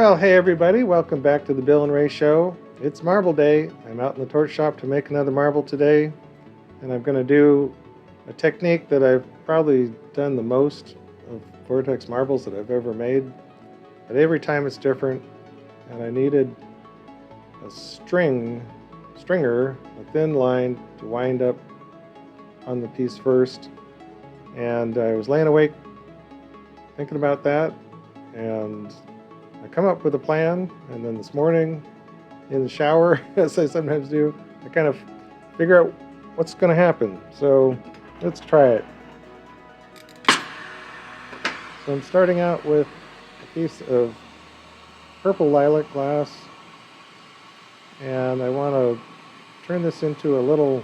Well, hey everybody, welcome back to the Bill and Ray Show. It's Marble Day. I'm out in the torch shop to make another marble today, and I'm going to do a technique that I've probably done the most of Vortex marbles that I've ever made, but every time it's different, and I needed a stringer, a thin line to wind up on the piece first, and I was laying awake thinking about that, and I come up with a plan, and then this morning in the shower, as I sometimes do, I kind of figure out what's going to happen. So let's try it. So I'm starting out with a piece of purple lilac glass, and I want to turn this into a little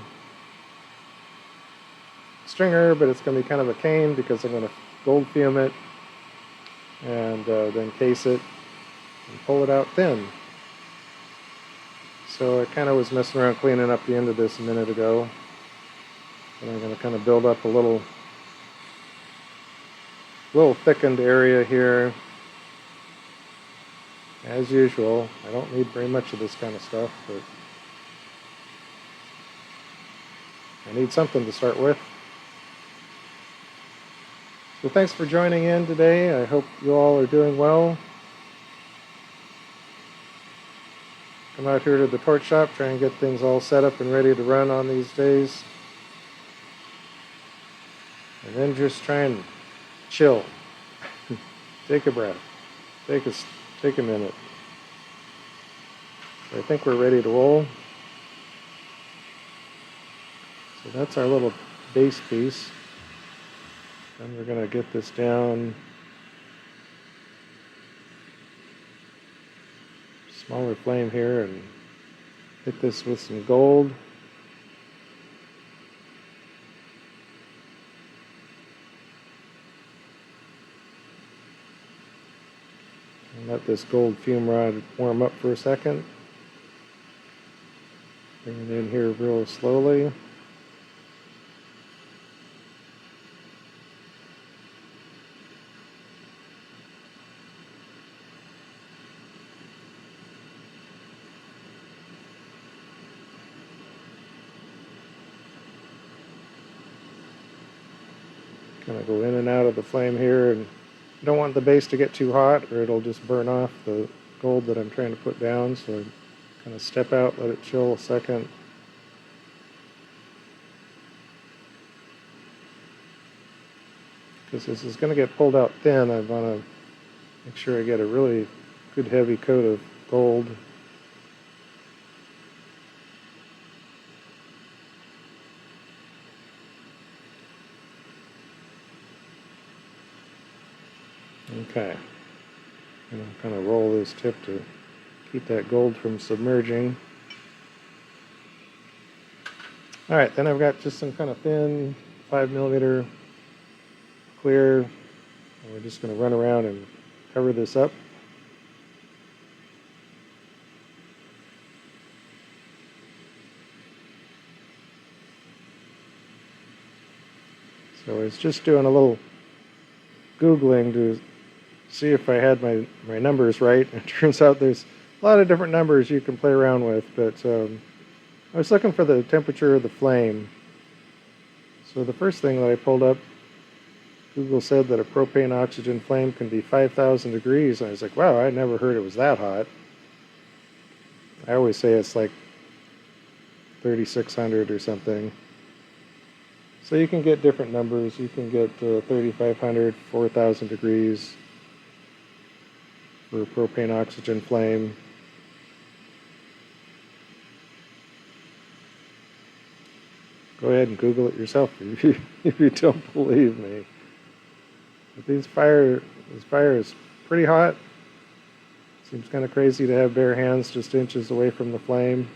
stringer, but it's going to be kind of a cane because I'm going to gold fume it and then case it and pull it out thin. So I kind of was messing around cleaning up the end of this a minute ago, and I'm going to kind of build up a little thickened area here. As usual, I don't need very much of this kind of stuff, but I need something to start with. So thanks for joining in today. I hope you all are doing well. Come out here to the torch shop, try and get things all set up and ready to run on these days. And then just try and chill. Take a breath. Take a minute. So I think we're ready to roll. So that's our little base piece. Then we're going to get this down. Smaller flame here and hit this with some gold. And let this gold fume rod warm up for a second. Bring it in here real slowly. Kind of go in and out of the flame here, and I don't want the base to get too hot or it'll just burn off the gold that I'm trying to put down, so I kind of step out, let it chill a second. Because this is going to get pulled out thin, I want to make sure I get a really good heavy coat of gold. Okay, and I'll kind of roll this tip to keep that gold from submerging. All right, then I've got just some kind of thin 5mm clear, and we're just going to run around and cover this up. So I was just doing a little Googling to see if I had my numbers right. It turns out there's a lot of different numbers you can play around with, but I was looking for the temperature of the flame. So the first thing that I pulled up, Google said that a propane oxygen flame can be 5,000 degrees, and I was like, wow, I never heard it was that hot. I always say it's like 3,600 or something. So you can get different numbers. You can get 3,500, 4,000 degrees for a propane oxygen flame. Go ahead and Google it yourself if you don't believe me. But this fire is pretty hot. Seems kind of crazy to have bare hands just inches away from the flame.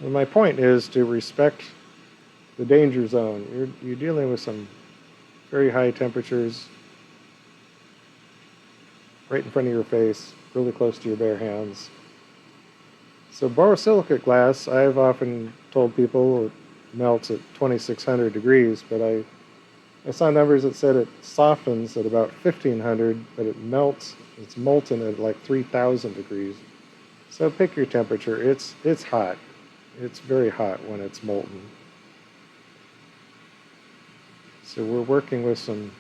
And my point is to respect the danger zone. You're dealing with some very high temperatures right in front of your face, really close to your bare hands. So borosilicate glass, I've often told people it melts at 2,600 degrees, but I I saw numbers that said it softens at about 1500, but it melts, it's molten at like 3000 degrees. So pick your temperature. It's hot. It's very hot when it's molten. So we're working with some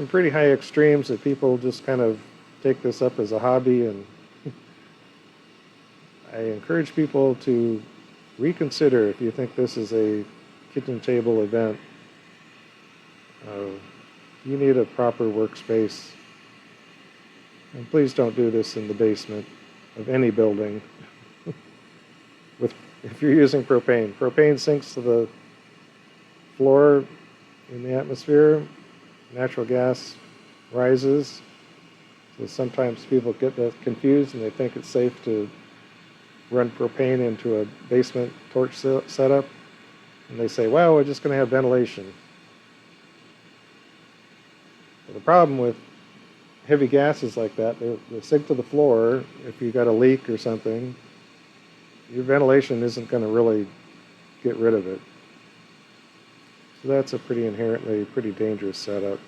pretty high extremes that people just kind of take this up as a hobby, and I encourage people to reconsider if you think this is a kitchen table event. You need a proper workspace. And please don't do this in the basement of any building. If you're using propane. Propane sinks to the floor in the atmosphere. Natural gas rises. So sometimes people get confused and they think it's safe to run propane into a basement torch setup. And they say, well, we're just going to have ventilation. Well, the problem with heavy gases like that, they sink to the floor. If you got a leak or something, your ventilation isn't going to really get rid of it. So that's a inherently pretty dangerous setup.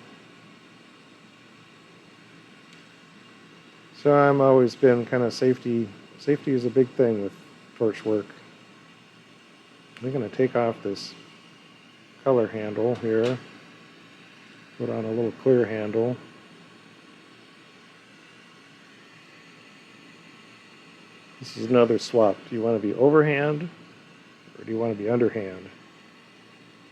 So I'm always been kind of safety is a big thing with torch work. I'm going to take off this color handle here, put on a little clear handle. This is another swap. Do you want to be overhand or do you want to be underhand?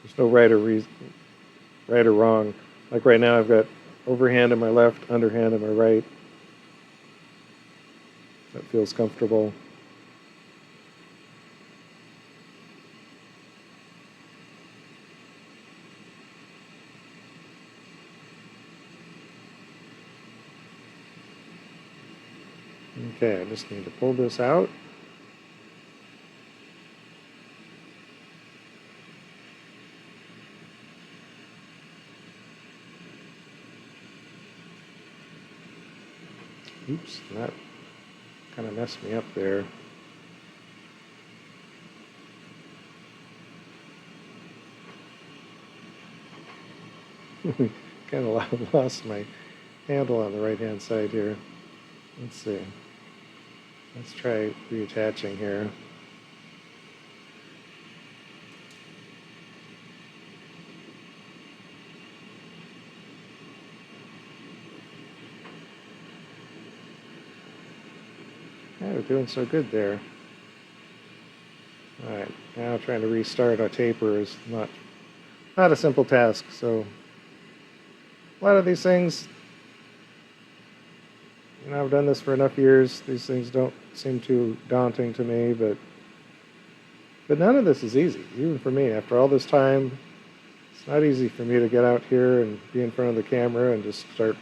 There's no right or wrong. Like right now I've got overhand on my left, underhand on my right. That feels comfortable. Okay, I just need to pull this out. Oops, that kind of messed me up there. Kind of lost my handle on the right-hand side here. Let's see. Let's try reattaching here. Yeah, we're doing so good there. All right, now trying to restart our taper is not a simple task. So a lot of these things, you know, I've done this for enough years. These things don't seem too daunting to me, but none of this is easy, even for me. After all this time, it's not easy for me to get out here and be in front of the camera and just start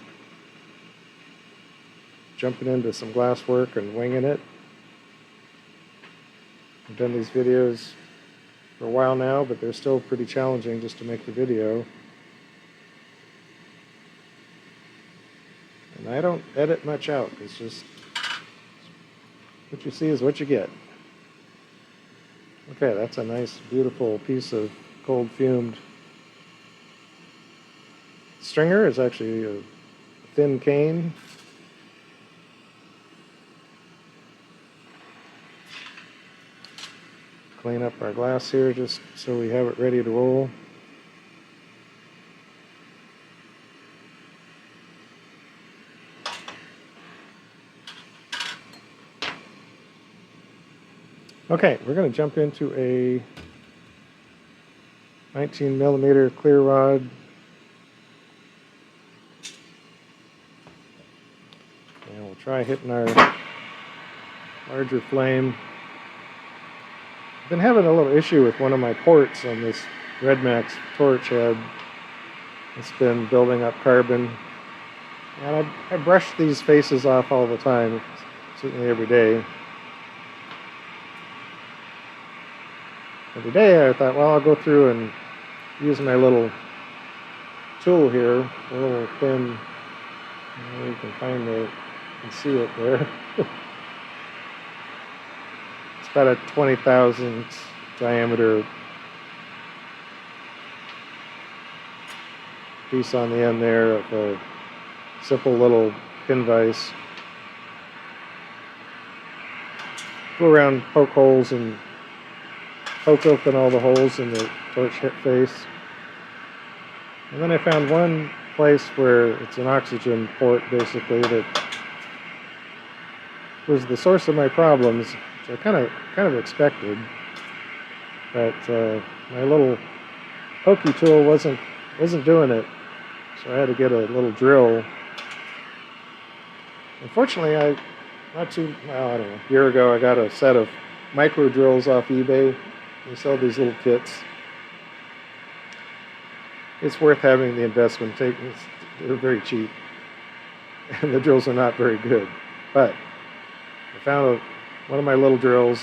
jumping into some glass work and winging it. I've done these videos for a while now, but they're still pretty challenging just to make the video. And I don't edit much out. It's just what you see is what you get. Okay, that's a nice, beautiful piece of cold fumed stringer. It's actually a thin cane. Clean up our glass here just so we have it ready to roll. Okay, we're going to jump into a 19 millimeter clear rod. And we'll try hitting our larger flame. I've been having a little issue with one of my ports on this Red Max torch head. It's been building up carbon. And I brush these faces off all the time, certainly every day. And today I thought, well, I'll go through and use my little tool here, a little thin, you can find it, you can see it there. It's about a 20,000 diameter piece on the end there of a simple little pin vise. Go around, poke holes, and poke open all the holes in the torch face. And then I found one place where it's an oxygen port, basically, that was the source of my problems, which I kind of expected. But my little pokey tool wasn't doing it, so I had to get a little drill. Unfortunately, I don't know, a year ago I got a set of micro drills off eBay. They sell these little kits. It's worth having the investment. They're very cheap, and the drills are not very good. But I found one of my little drills,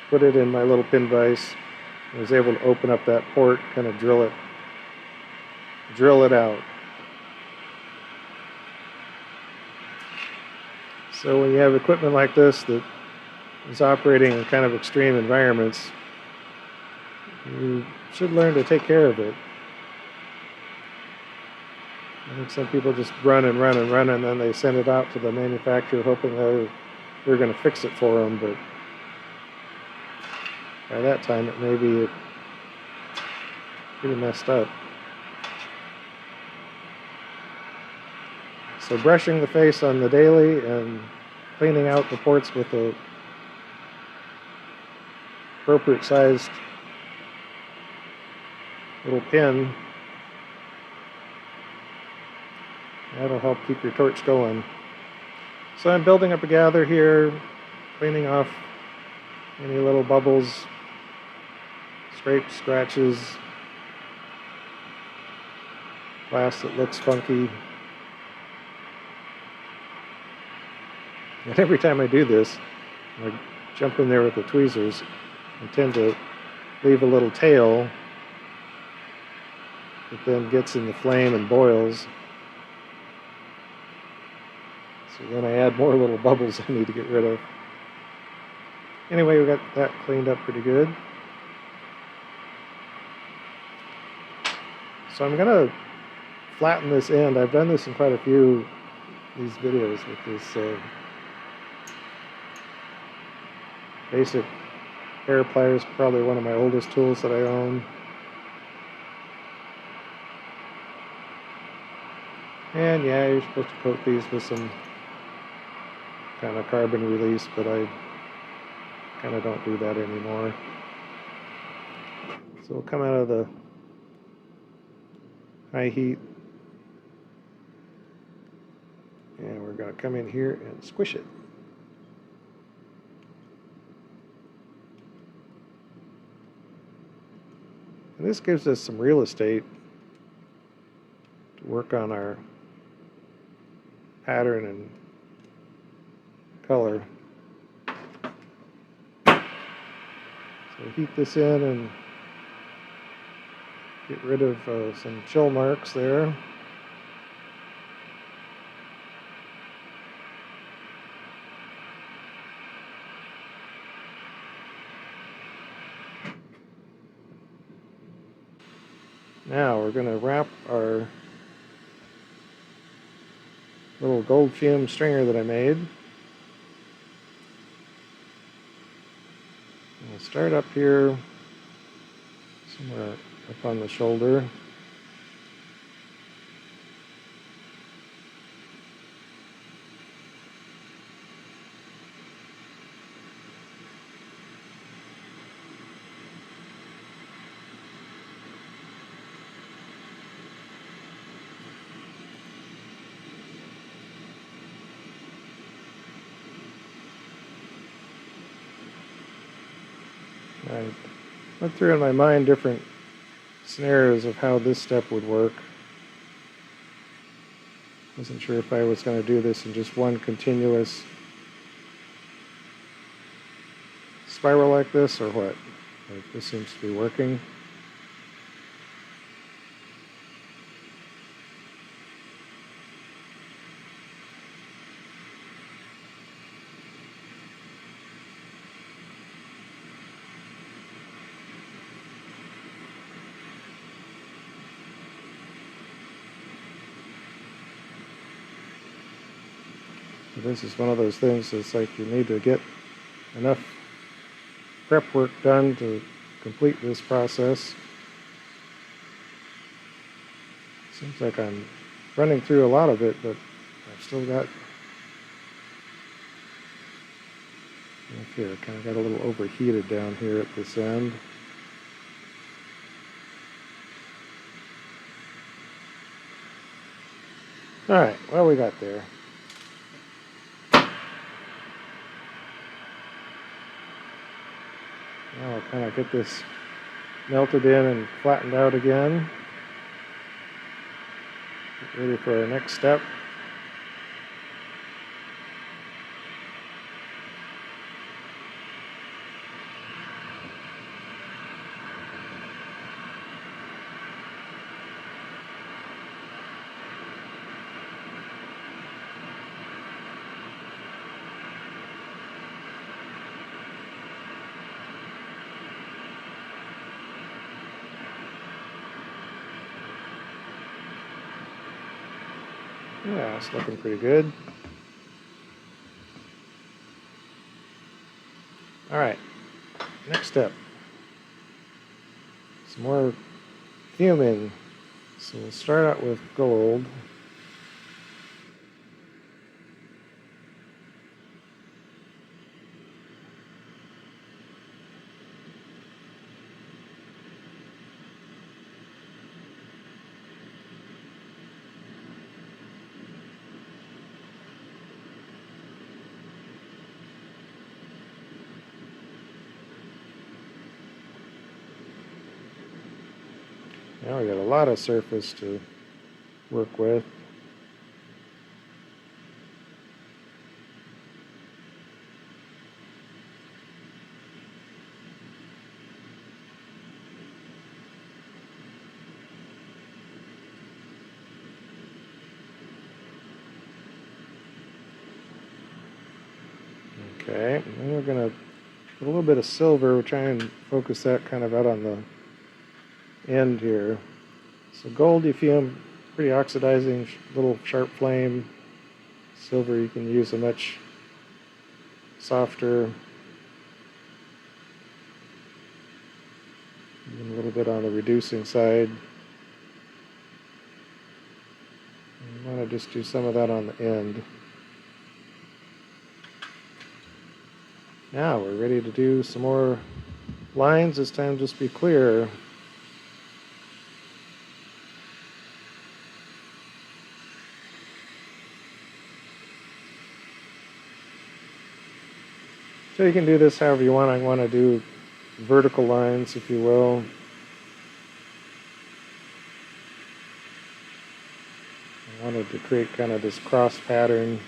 put it in my little pin vise, and was able to open up that port, kind of drill it out. So when you have equipment like this that is operating in kind of extreme environments, you should learn to take care of it. I think some people just run, and then they send it out to the manufacturer hoping they're going to fix it for them, but by that time it may be pretty messed up. So brushing the face on the daily and cleaning out the ports with a appropriate sized little pin, that'll help keep your torch going. So I'm building up a gather here, cleaning off any little bubbles, scrapes, scratches, glass that looks funky. And every time I do this, I jump in there with the tweezers and tend to leave a little tail that then gets in the flame and boils. So then I add more little bubbles I need to get rid of. Anyway, we got that cleaned up pretty good. So I'm going to flatten this end. I've done this in quite a few of these videos with this basic hair pliers, probably one of my oldest tools that I own. And yeah, you're supposed to coat these with some kind of carbon release, but I kind of don't do that anymore. So we'll come out of the high heat, and we're going to come in here and squish it. And this gives us some real estate to work on our pattern and color. So heat this in and get rid of some chill marks there. Now we're going to wrap our little gold fume stringer that I made. We'll start up here, somewhere up on the shoulder. I went through in my mind different scenarios of how this step would work. Wasn't sure if I was going to do this in just one continuous spiral like this or what. But this seems to be working. This is one of those things that's like you need to get enough prep work done to complete this process. Seems like I'm running through a lot of it, but I've still got, here, kind of got a little overheated down here at this end. All right, well, we got there. Now I'll kind of get this melted in and flattened out again. Get ready for our next step. Yeah, it's looking pretty good. All right, next step. Some more fuming. So we'll start out with gold. Now we got a lot of surface to work with. Okay, and then we're going to put a little bit of silver. We'll try and focus that kind of out on the end here. So gold you fume, pretty oxidizing, little sharp flame. Silver you can use a much softer, even a little bit on the reducing side. You want to just do some of that on the end. Now we're ready to do some more lines. This time just be clear. So you can do this however you want. I want to do vertical lines, if you will. I wanted to create kind of this cross pattern.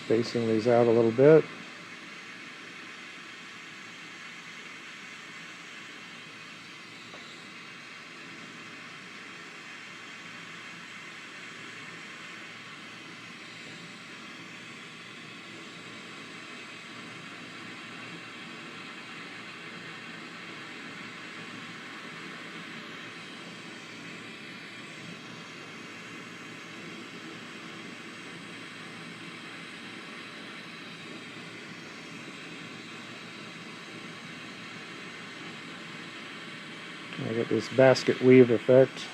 Spacing these out a little bit. I get this basket weave effect.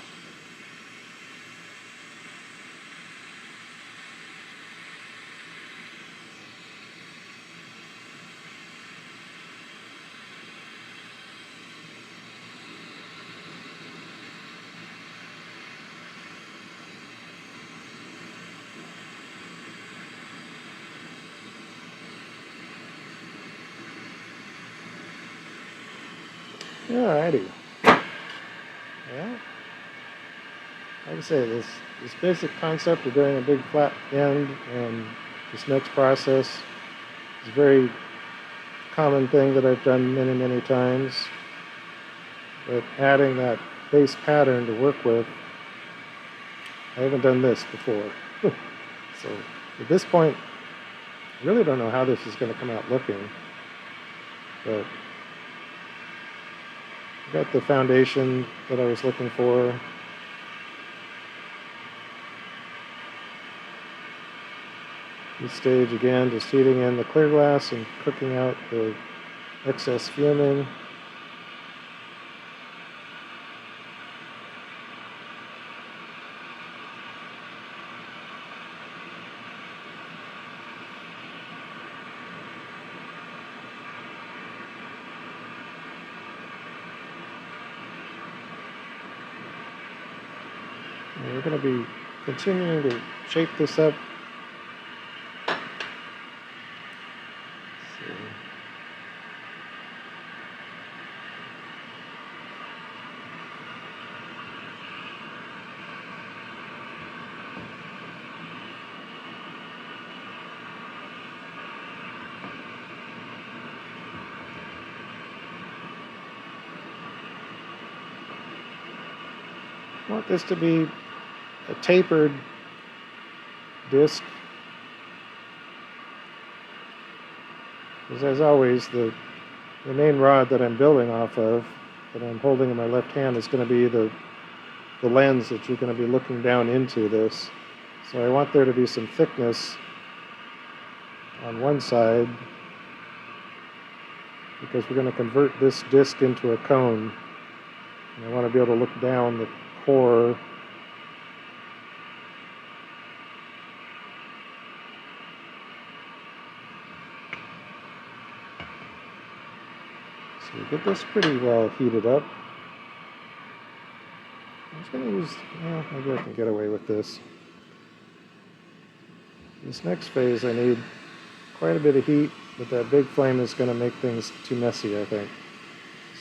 Alrighty. Yeah. Like I say, this basic concept of doing a big flat end and this next process is a very common thing that I've done many, many times. but adding that base pattern to work with. I haven't done this before. So at this point, I really don't know how this is going to come out looking, but I got the foundation that I was looking for. This stage again, just heating in the clear glass and cooking out the excess fuming. And we're going to be continuing to shape this up. I want this to be a tapered disc, because as always, the main rod that I'm building off of, that I'm holding in my left hand, is going to be the lens that you're going to be looking down into this. So I want there to be some thickness on one side, because we're going to convert this disc into a cone. And I want to be able to look down the core. So we get this pretty well heated up. I'm just going to use, well, maybe I can get away with this. This next phase I need quite a bit of heat, but that big flame is going to make things too messy, I think.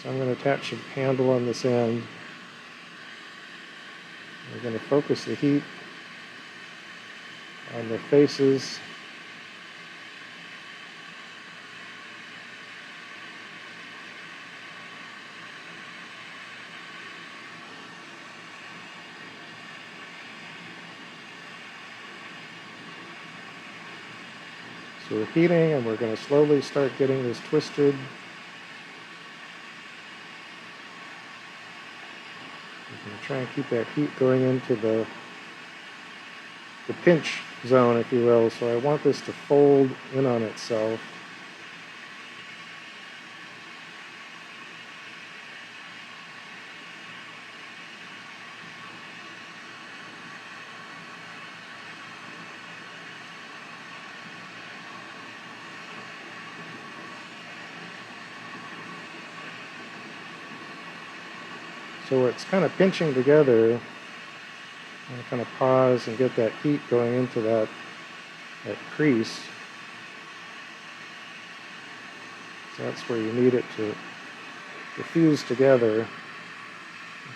So I'm going to attach a handle on this end. We're going to focus the heat on the faces. So we're heating, and we're going to slowly start getting this twisted. I'm going to try and keep that heat going into the pinch zone, if you will. So I want this to fold in on itself. So it's kind of pinching together. I'm going to kind of pause and get that heat going into that crease. So that's where you need it to fuse together.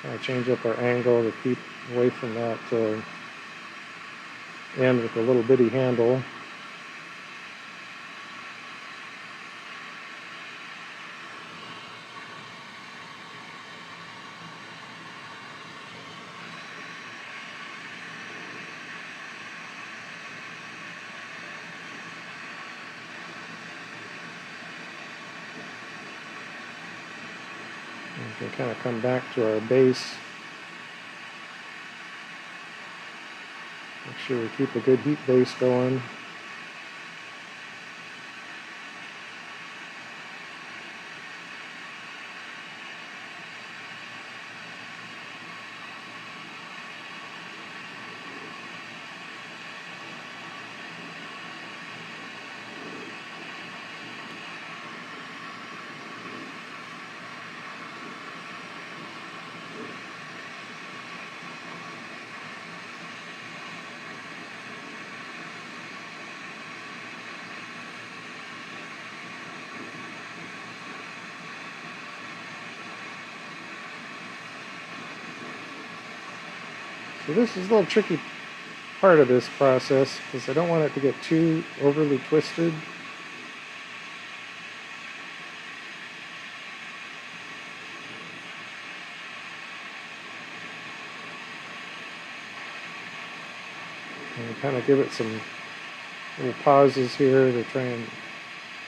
Kind of change up our angle to keep away from that end with a little bitty handle. We can kind of come back to our base. Make sure we keep a good heat base going. So this is a little tricky part of this process, because I don't want it to get too overly twisted. And kind of give it some little pauses here to try and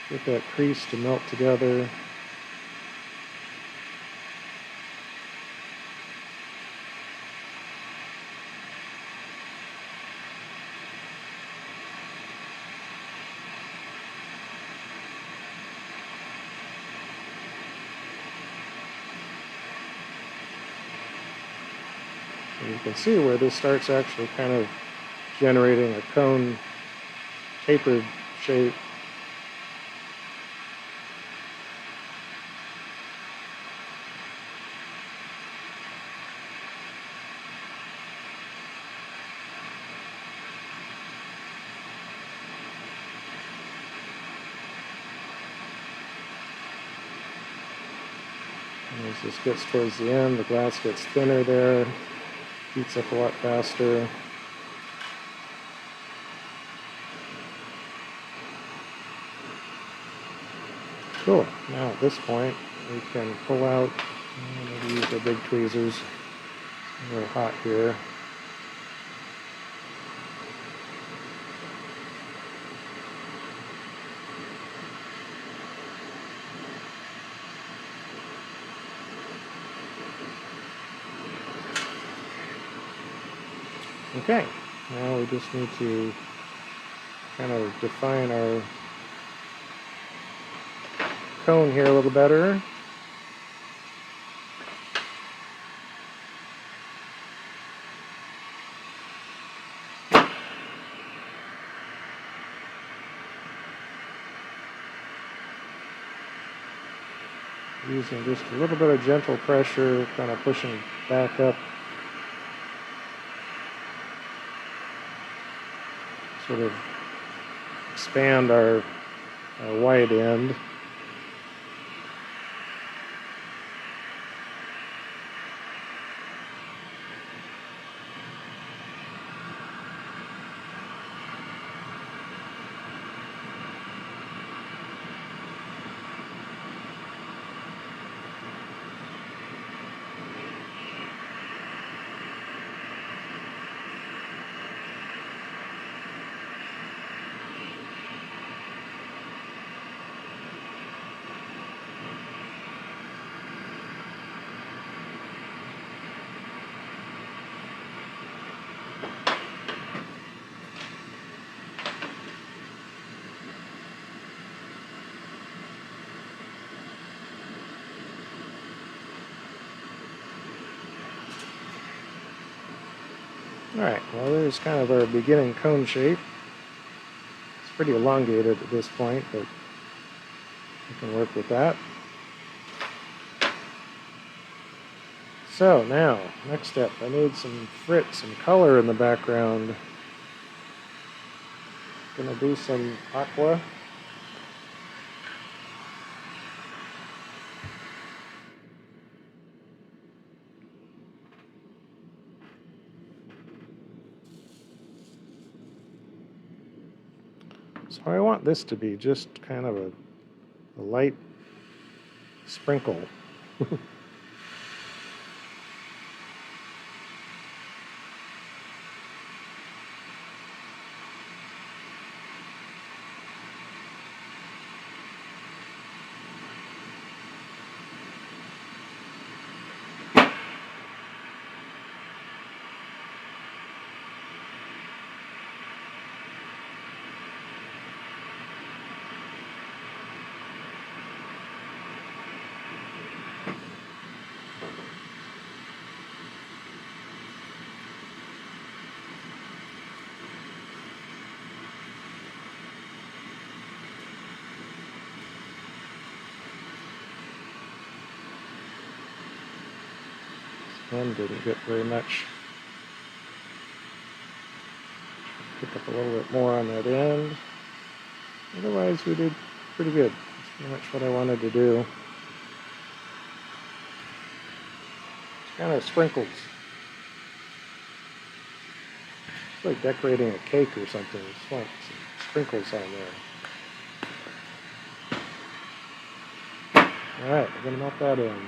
get that crease to melt together. And you can see where this starts actually kind of generating a cone tapered shape. And as this gets towards the end, the glass gets thinner there, heats up a lot faster. Cool. Now at this point, we can pull out, maybe use our big tweezers. A little hot here. Okay, now we just need to kind of define our cone here a little better. Using just a little bit of gentle pressure, kind of pushing back up, sort of expand our wide end. Alright, well there's kind of our beginning cone shape. It's pretty elongated at this point, but we can work with that. So now, next step, I need some frit, some color in the background. Gonna do some aqua. So I want this to be just kind of a light sprinkle. One didn't get very much. Pick up a little bit more on that end. Otherwise, we did pretty good. That's pretty much what I wanted to do. It's kind of sprinkles. It's like decorating a cake or something. Just want some sprinkles on there. Alright, we're going to melt that in.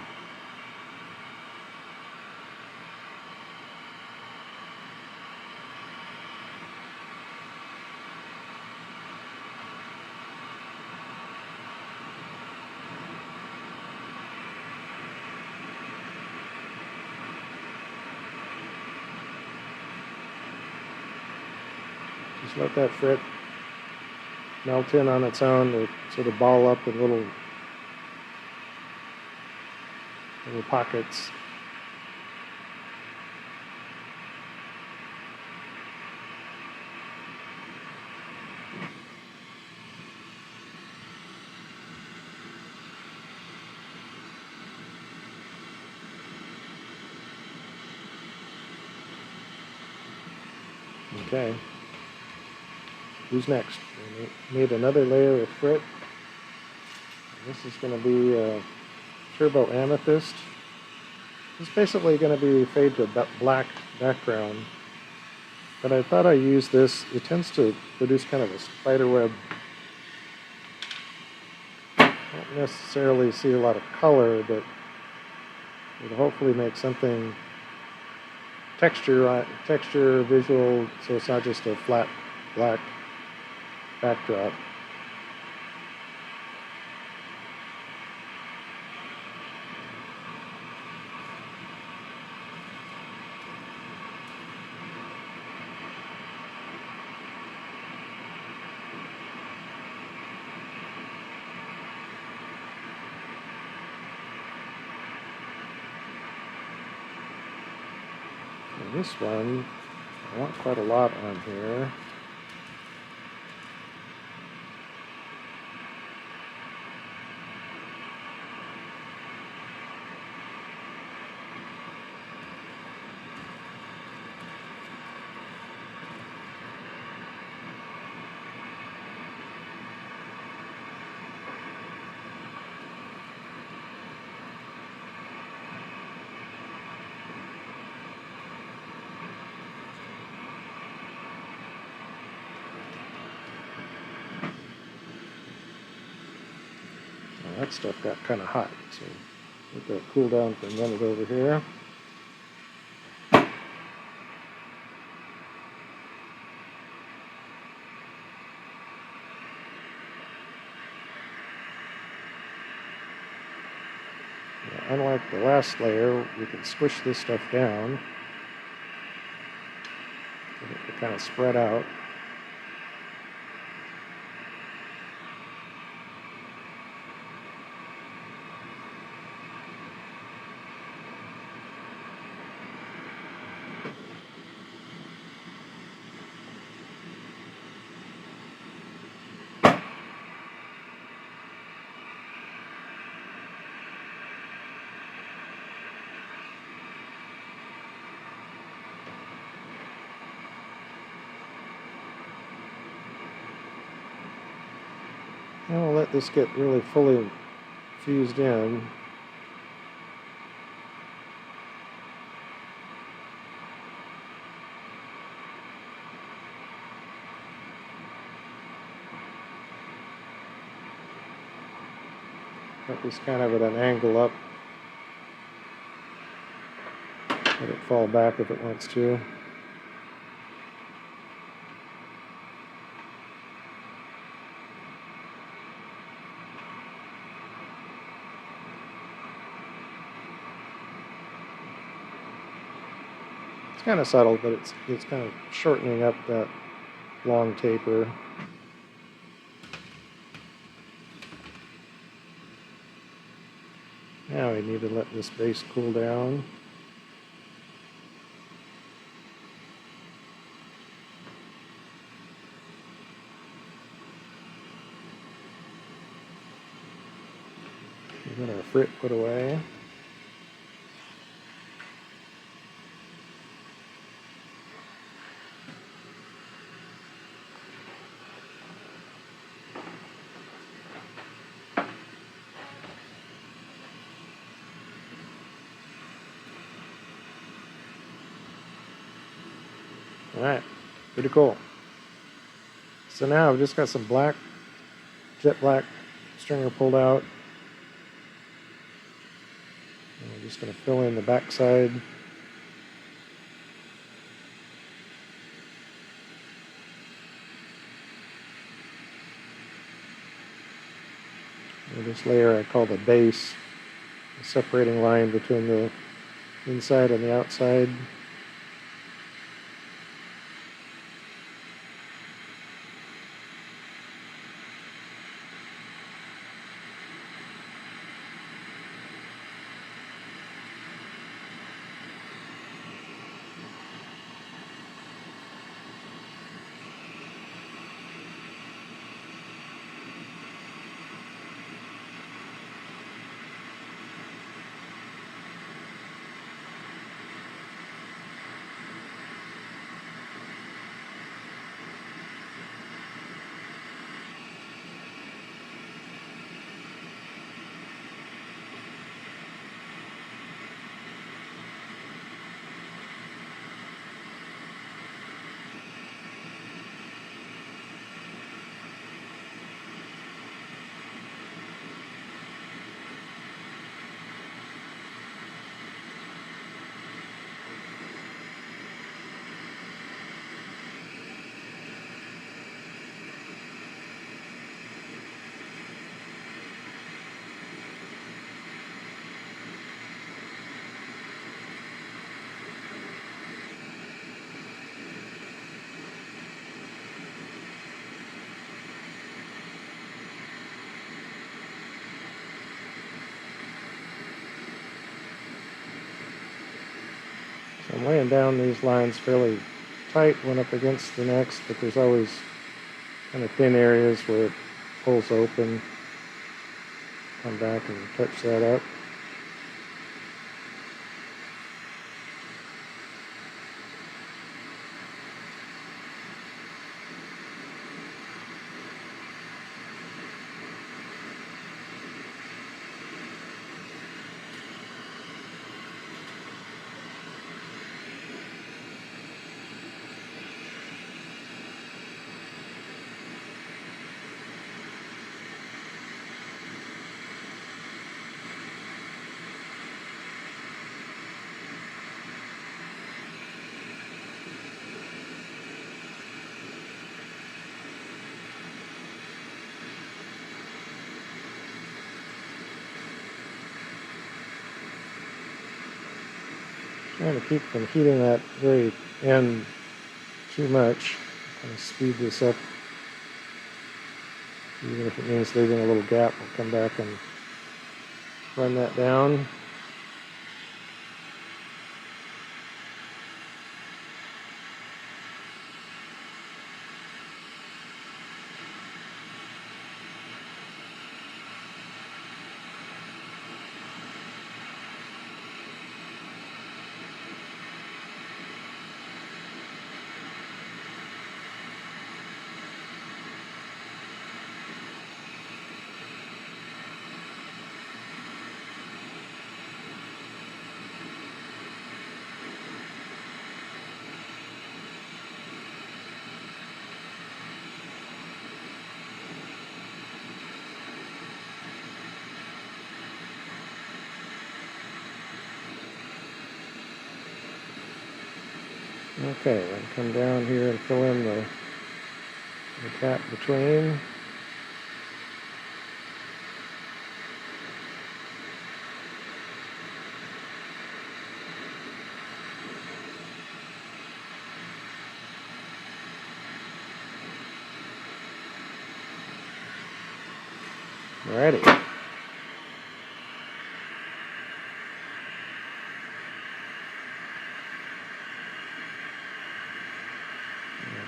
Just let that frit melt in on its own to sort of ball up in little pockets. Okay. Who's next? We need another layer of frit. This is going to be turbo amethyst. It's basically going to be fade to a black background. But I thought I used this. It tends to produce kind of a spider web. I don't necessarily see a lot of color, but it'll hopefully make something texture visual, so it's not just a flat black backdrop. And this one, I want quite a lot on here. That stuff got kind of hot, so let that cool down for a minute over here. Now, unlike the last layer, we can squish this stuff down and it kind of spread out. And we'll let this get really fully fused in. Got this kind of at an angle up. Let it fall back if it wants to. It's kind of subtle, but it's kind of shortening up that long taper. Now we need to let this base cool down. We've got our frit put away. Alright, pretty cool. So now I've just got some black, jet black stringer pulled out. And we're just going to fill in the back side. And this layer I call the base, the separating line between the inside and the outside. So I'm laying down these lines fairly tight one up against the next, but there's always kind of thin areas where it pulls open. Come back and touch that up. Trying to keep from heating that very end too much. Kind of speed this up. Even if it means leaving a little gap, I'll come back and run that down. Okay, then come down here and fill in the gap between. Alrighty.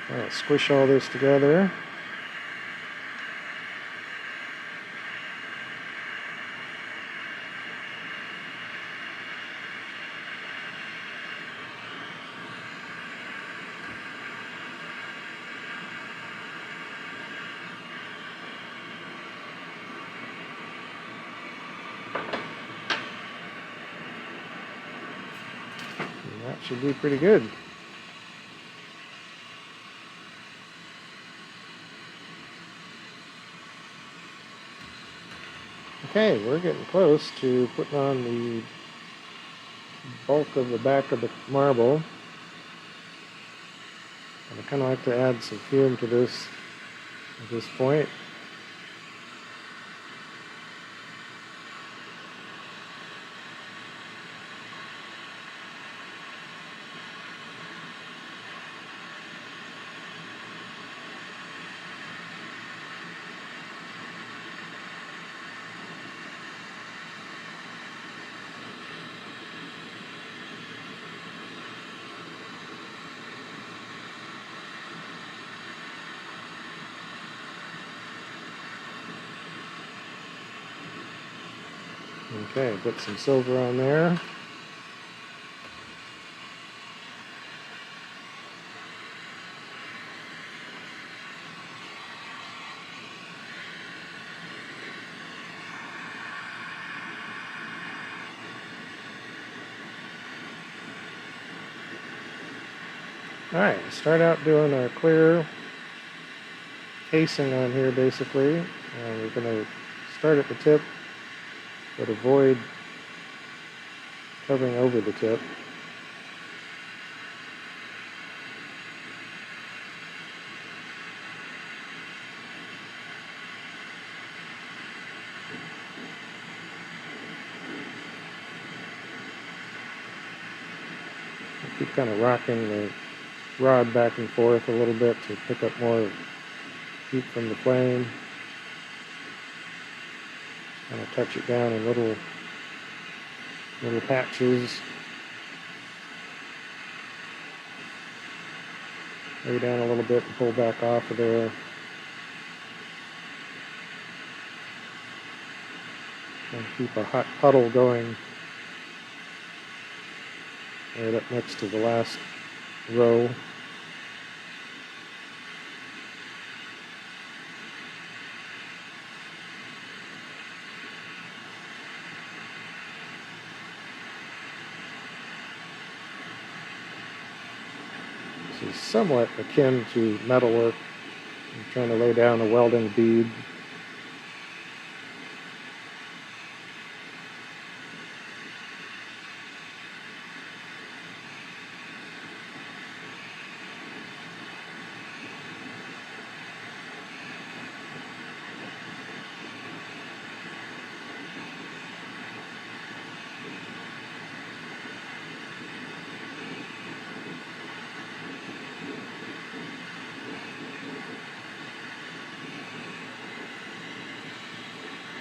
I'll squish all this together. And that should be pretty good. Okay, we're getting close to putting on the bulk of the back of the marble. And I kind of like to add some fume to this at this point. Okay, put some silver on there. Alright, start out doing a clear casing on here basically. And we're going to start at the tip, but avoid covering over the tip. Keep kind of rocking the rod back and forth a little bit to pick up more heat from the flame. Kind of touch it down in little patches. lay down a little bit and pull back off of there. And keep a hot puddle going right up next to the last row. This is somewhat akin to metalwork. I'm trying to lay down a welding bead.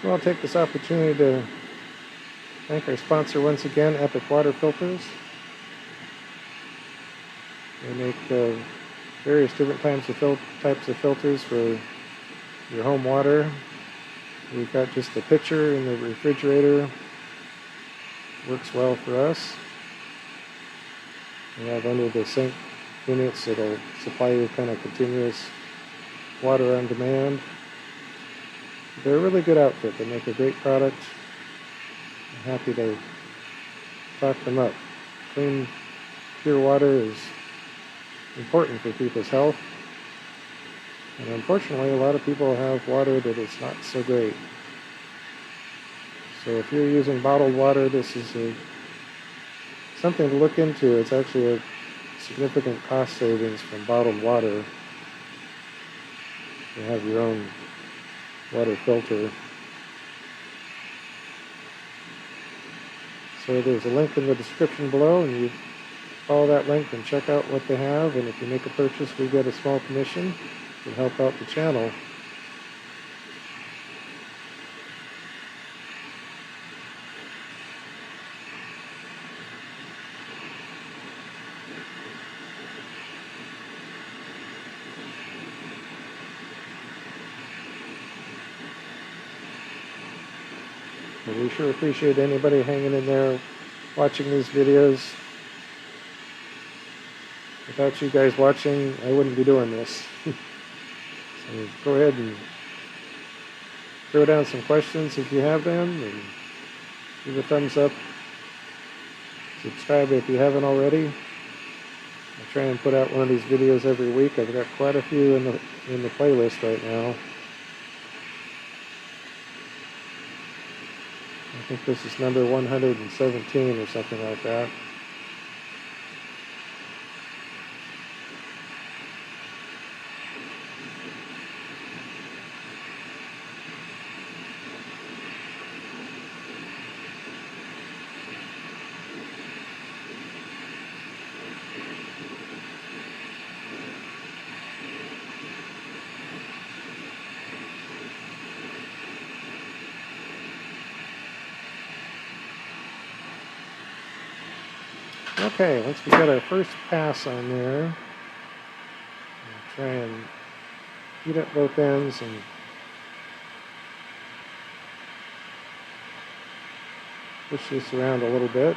Well, I'll take this opportunity to thank our sponsor once again, Epicwater filters. They make various different types of filters for your home water. We've got just a pitcher in the refrigerator. Works well for us. We have under the sink units that'll supply you kind of continuous water on demand. They're a really good outfit. They make a great product. I'm happy to talk them up. Clean, pure water is important for people's health. And unfortunately, a lot of people have water that is not so great. So if you're using bottled water, this is something to look into. It's actually a significant cost savings from bottled water. You have your own water filter. So there's a link in the description below, and you follow that link and check out what they have. And if you make a purchase, we get a small commission to help out the channel. And we sure appreciate anybody hanging in there watching these videos. Without you guys watching, I wouldn't be doing this. So go ahead and throw down some questions if you have them, and give a thumbs up. Subscribe if you haven't already. I try and put out one of these videos every week. I've got quite a few in the playlist right now. I think this is number 117 or something like that. Okay, once we got our first pass on there, I'll try and heat up both ends and push this around a little bit.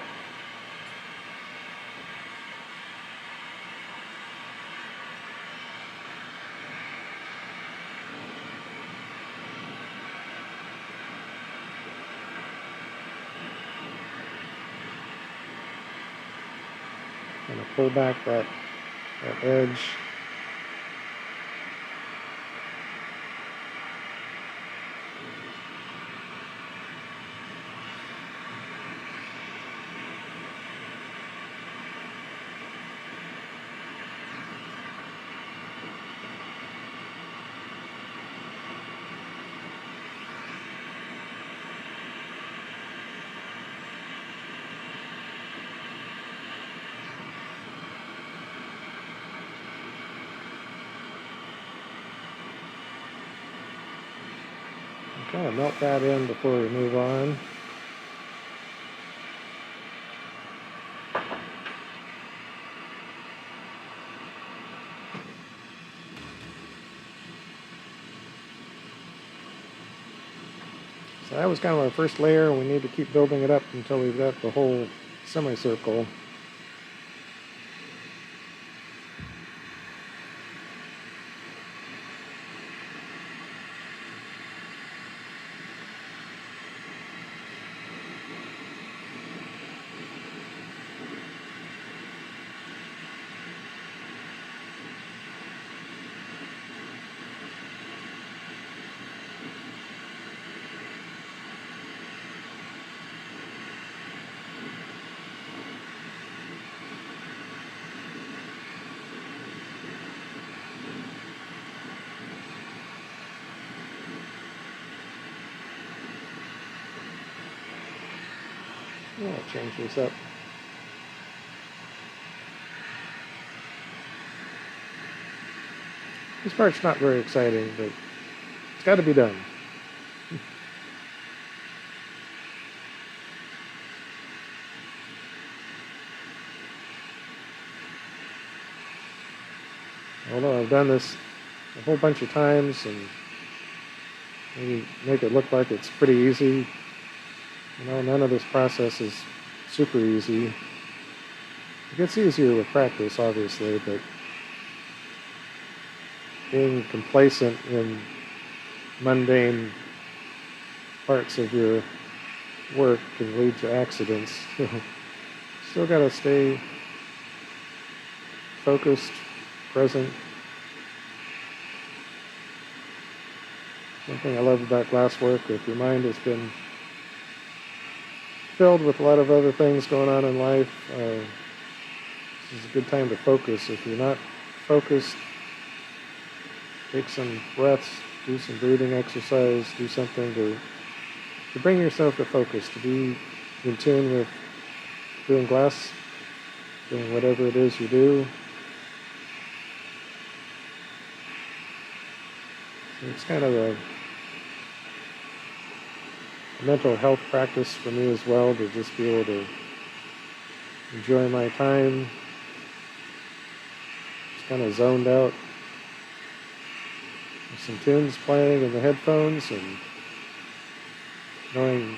Kind of pull back that edge. Kind of melt that in before we move on. So that was kind of our first layer, and we need to keep building it up until we've got the whole semicircle. Yeah, I'll change this up. This part's not very exciting, but it's got to be done. Although I've done this a whole bunch of times and maybe make it look like it's pretty easy, none of this process is super easy. It gets easier with practice, obviously, but being complacent in mundane parts of your work can lead to accidents. Still got to stay focused, present. One thing I love about glass work, if your mind has been filled with a lot of other things going on in life, this is a good time to focus. If you're not focused, take some breaths, do some breathing exercise, do something to bring yourself to focus, to be in tune with doing glass, doing whatever it is you do. So it's kind of a mental health practice for me as well, to just be able to enjoy my time, just kind of zoned out. There's some tunes playing in the headphones, and knowing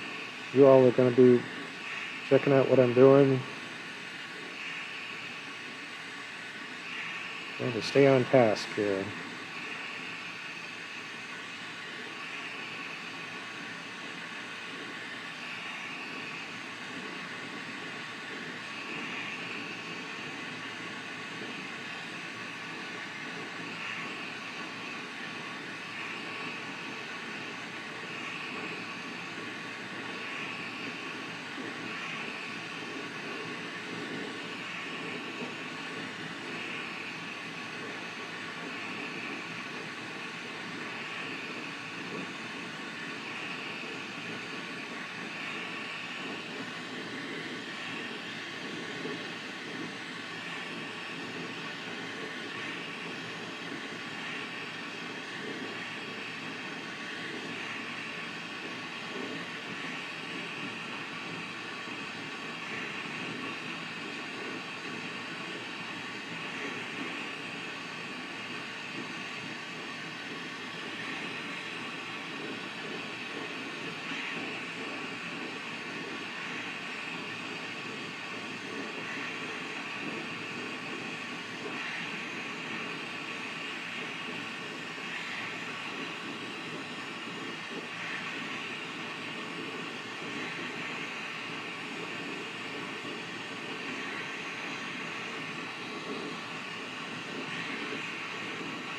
you all are going to be checking out what I'm doing. Going to stay on task here.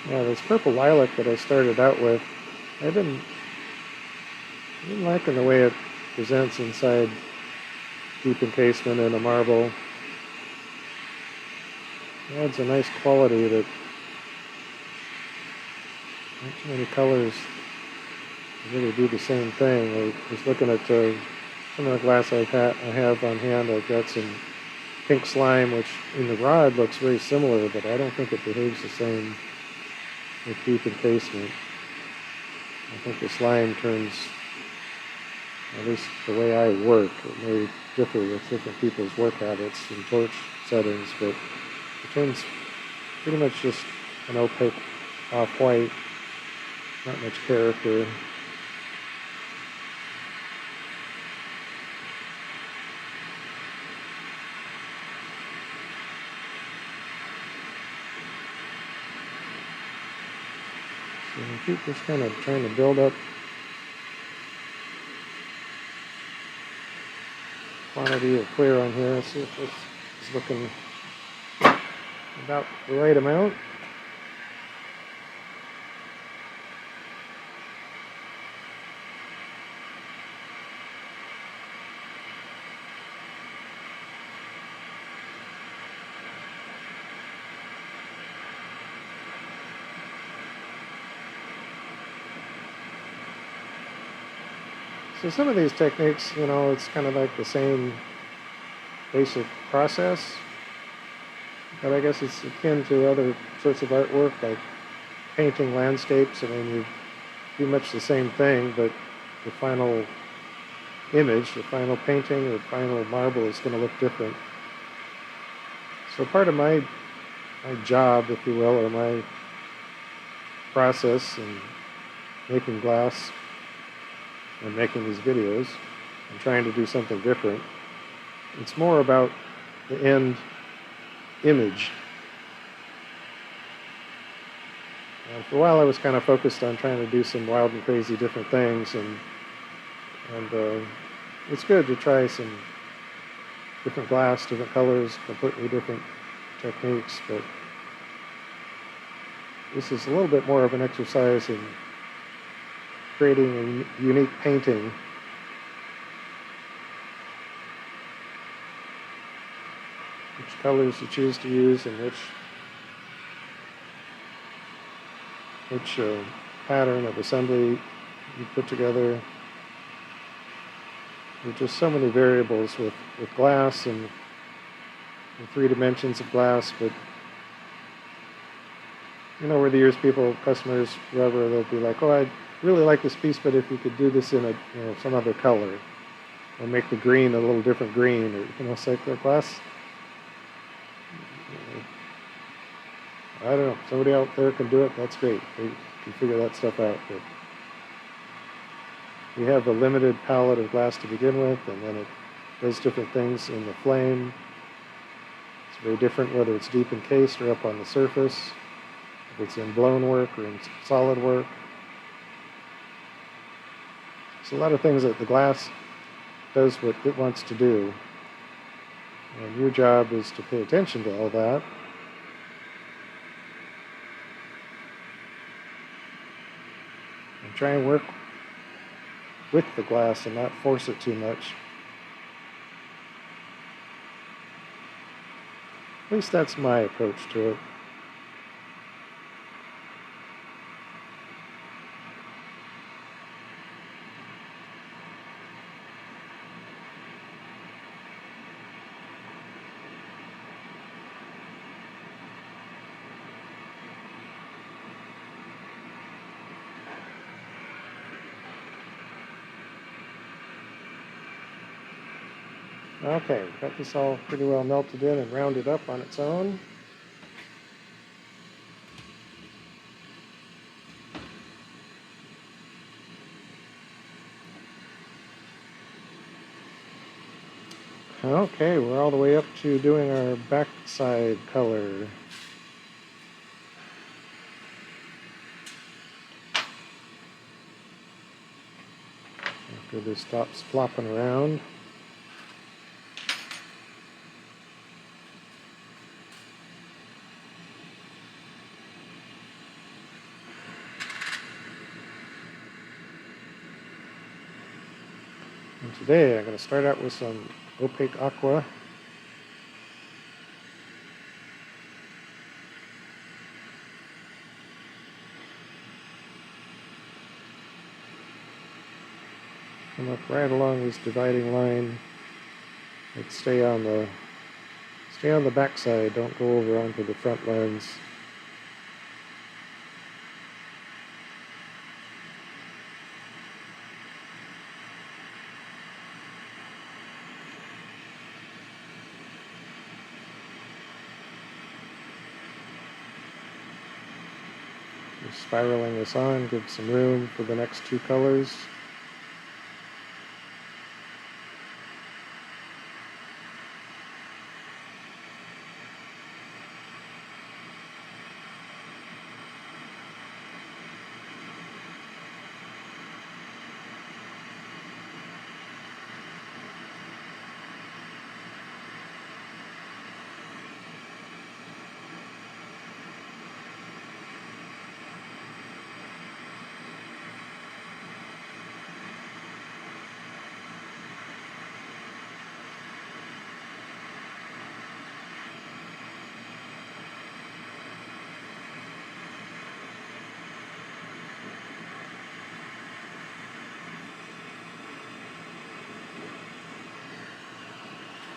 Yeah, this purple lilac that I started out with, I've been liking the way it presents inside deep encasement in a marble. It adds a nice quality that not too many colors really do the same thing. I was looking at some of the glass I have on hand. I've got some pink slime, which in the rod looks very similar, but I don't think it behaves the same with deep encasement. I think the slime turns, at least the way I work, it may differ with different people's work habits and torch settings, but it turns pretty much just an opaque off-white, not much character. And keep just kind of trying to build up quantity of clear on here. See if this is looking about the right amount. So some of these techniques, you know, it's kind of like the same basic process, but I guess it's akin to other sorts of artwork like painting landscapes. I mean, you do much the same thing, but the final image, the final painting, or final marble is going to look different. So part of my job, if you will, or my process in making glass and making these videos and trying to do something different, it's more about the end image. And for a while I was kind of focused on trying to do some wild and crazy different things, and it's good to try some different glass, different colors, completely different techniques, but this is a little bit more of an exercise in creating a unique painting. Which colors you choose to use and which pattern of assembly you put together. There's just so many variables with glass and the 3 dimensions of glass, but you know, over the years, customers, whoever, they'll be like, oh, I really like this piece, but if you could do this in some other color, or make the green a little different green, or it's like the glass. I don't know. Somebody out there can do it. That's great. They can figure that stuff out. But we have a limited palette of glass to begin with, and then it does different things in the flame. It's very different whether it's deep encased or up on the surface, if it's in blown work or in solid work. It's a lot of things that the glass does what it wants to do. And your job is to pay attention to all that. And try and work with the glass and not force it too much. At least that's my approach to it. Okay, got this all pretty well melted in and rounded up on its own. Okay, we're all the way up to doing our backside color. After this stops flopping around. And today I'm going to start out with some Opaque Aqua. Come up right along this dividing line. Let's stay on the back side, don't go over onto the front lens. Just spiraling this on, give some room for the next 2 colors.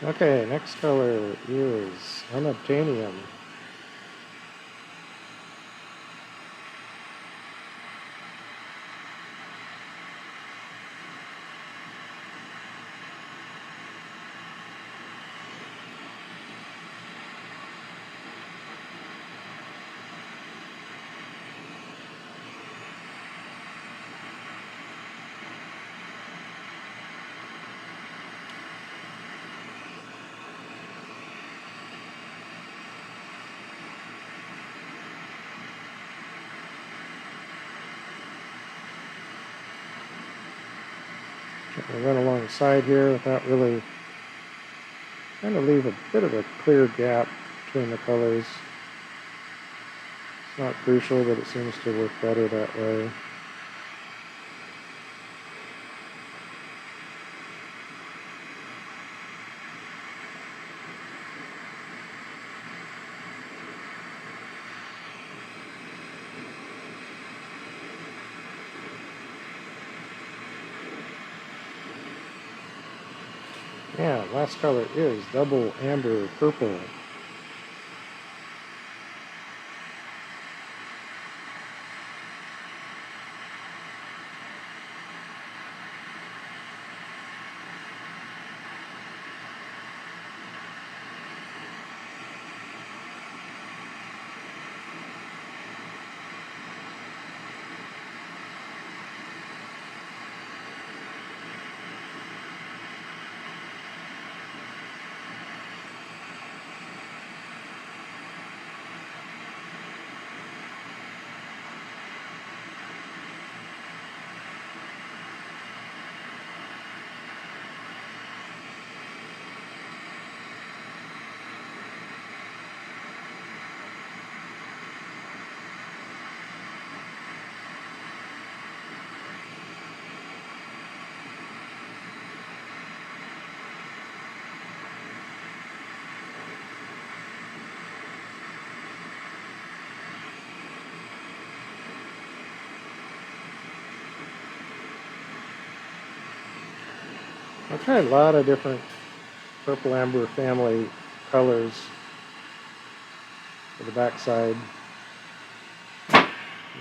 Okay, next color is Unobtanium. I run alongside here without really trying to leave a bit of a clear gap between the colors. It's not crucial, but it seems to work better that way. Yeah, last color is double amber purple. I've tried a lot of different purple amber family colors for the backside.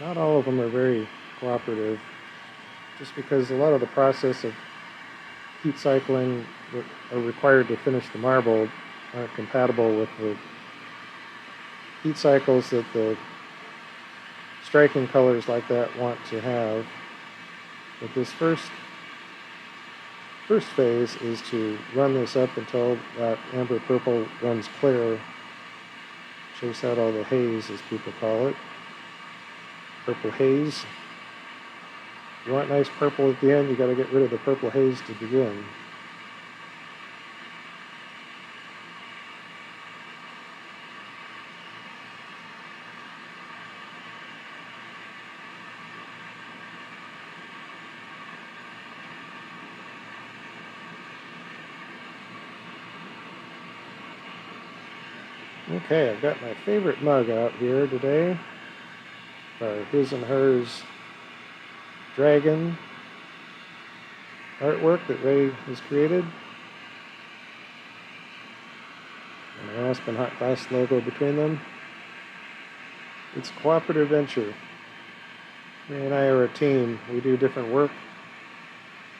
Not all of them are very cooperative, just because a lot of the process of heat cycling that are required to finish the marble aren't compatible with the heat cycles that the striking colors like that want to have. But this first phase is to run this up until that amber purple runs clear, chase out all the haze, as people call it. Purple haze. If you want nice purple at the end, you got to get rid of the purple haze to begin. Okay, I've got my favorite mug out here today. Our his and hers dragon artwork that Rae has created. And an Aspen Hot Glass logo between them. It's a cooperative venture. Rae and I are a team. We do different work.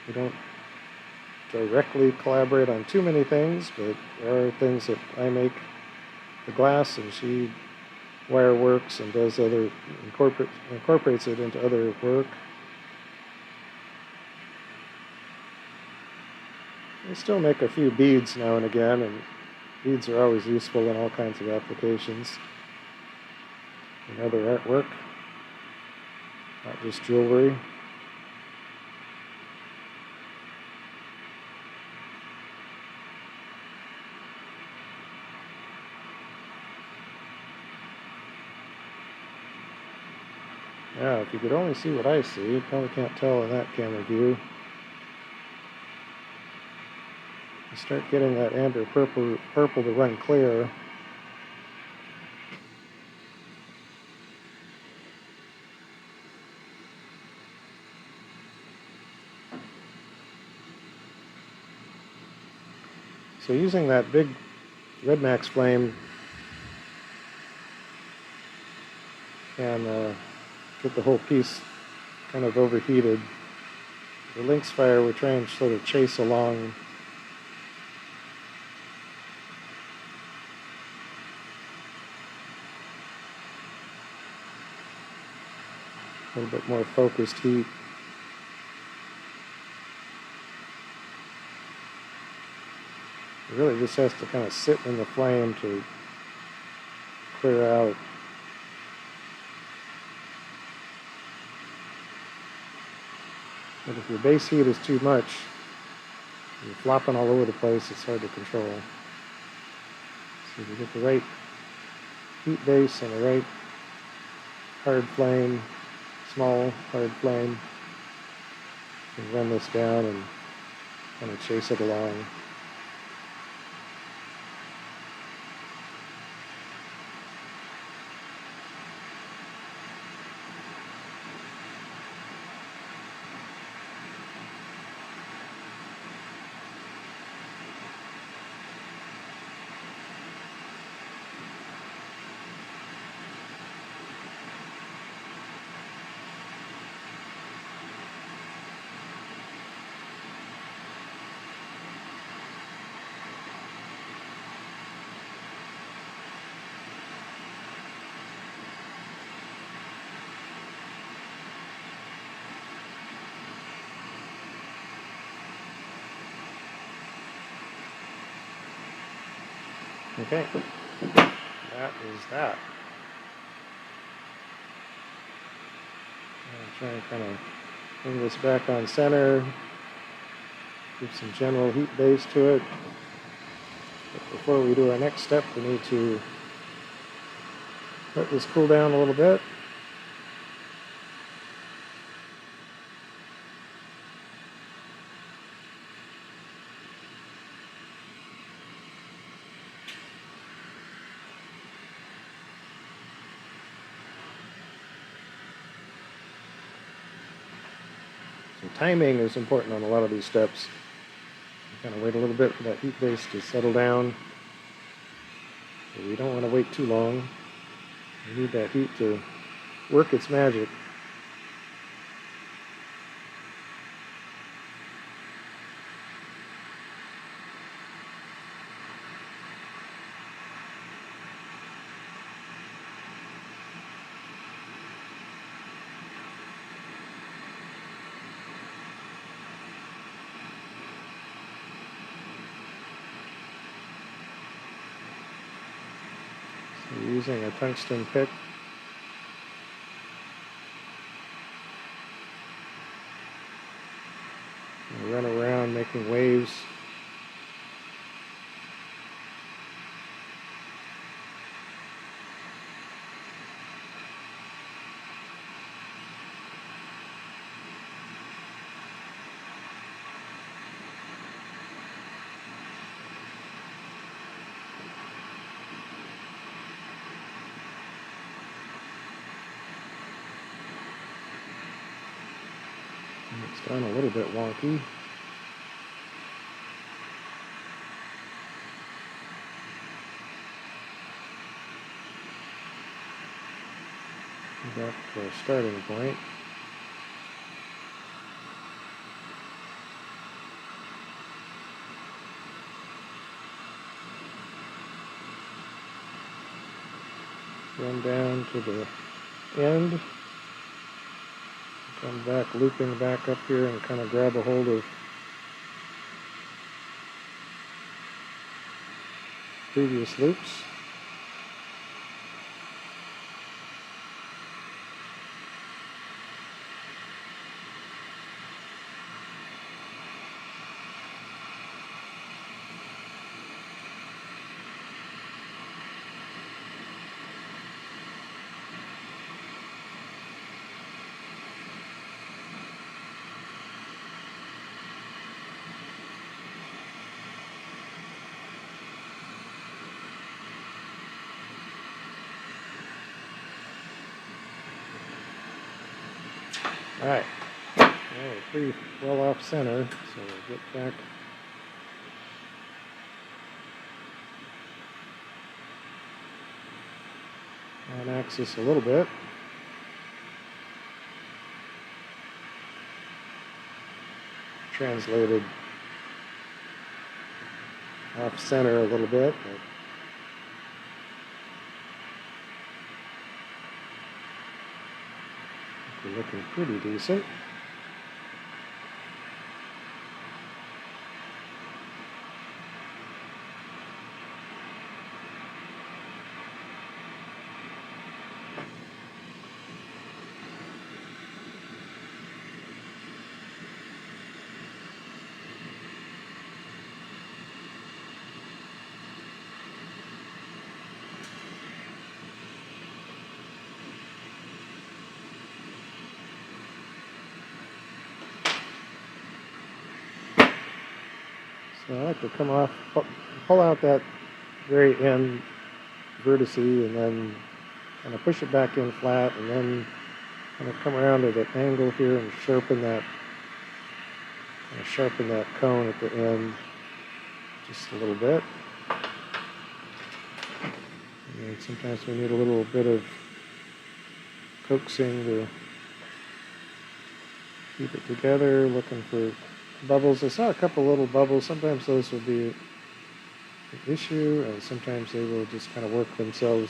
We don't directly collaborate on too many things, but there are things that I make the glass and she wire works and does other incorporates it into other work. I still make a few beads now and again, and beads are always useful in all kinds of applications and other artwork, not just jewelry. Yeah, if you could only see what I see, you probably can't tell in that camera view. You start getting that amber purple to run clear. So using that big Red Max flame can get the whole piece kind of overheated. The Lynx fire we're trying to sort of chase along. A little bit more focused heat. It really just has to kind of sit in the flame to clear out. But if your base heat is too much, you're flopping all over the place, it's hard to control. So if you get the right heat base and the right hard flame, small hard flame, you can run this down and kind of chase it along. Okay, that is that. I'll try and kind of bring this back on center, give some general heat base to it. But before we do our next step, we need to let this cool down a little bit. So timing is important on a lot of these steps. You kind of wait a little bit for that heat base to settle down. But we don't want to wait too long. We need that heat to work its magic. So using a tungsten pick. And run around making waves. It's done a little bit wonky. Back to our starting point. Run down to the end. Come back, looping back up here and kind of grab a hold of previous loops. All right, well, we're pretty well off center, so we'll get back on axis a little bit. Translated off center a little bit, but they're looking pretty decent. So I like to come off, pull out that very end vertice and then kind of push it back in flat and then kind of come around at an angle here and sharpen that cone at the end just a little bit. And sometimes we need a little bit of coaxing to keep it together, looking for bubbles. I saw a couple little bubbles. Sometimes those will be an issue, and sometimes they will just kind of work themselves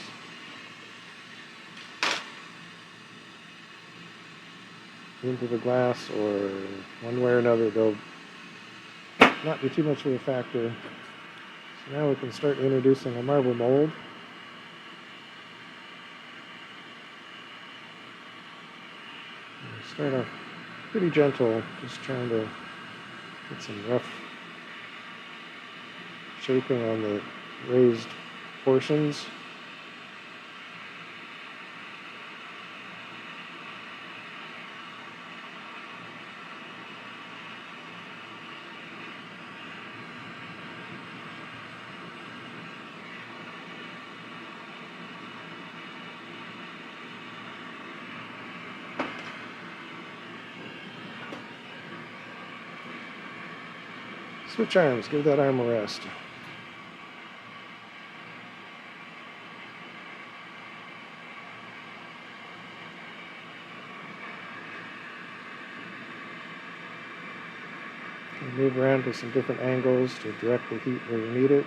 into the glass, or one way or another they'll not be too much of a factor. So now we can start introducing a marble mold. Start off pretty gentle, just trying to get some rough shaping on the raised portions. Switch arms, give that arm a rest. And move around to some different angles to direct the heat where you need it.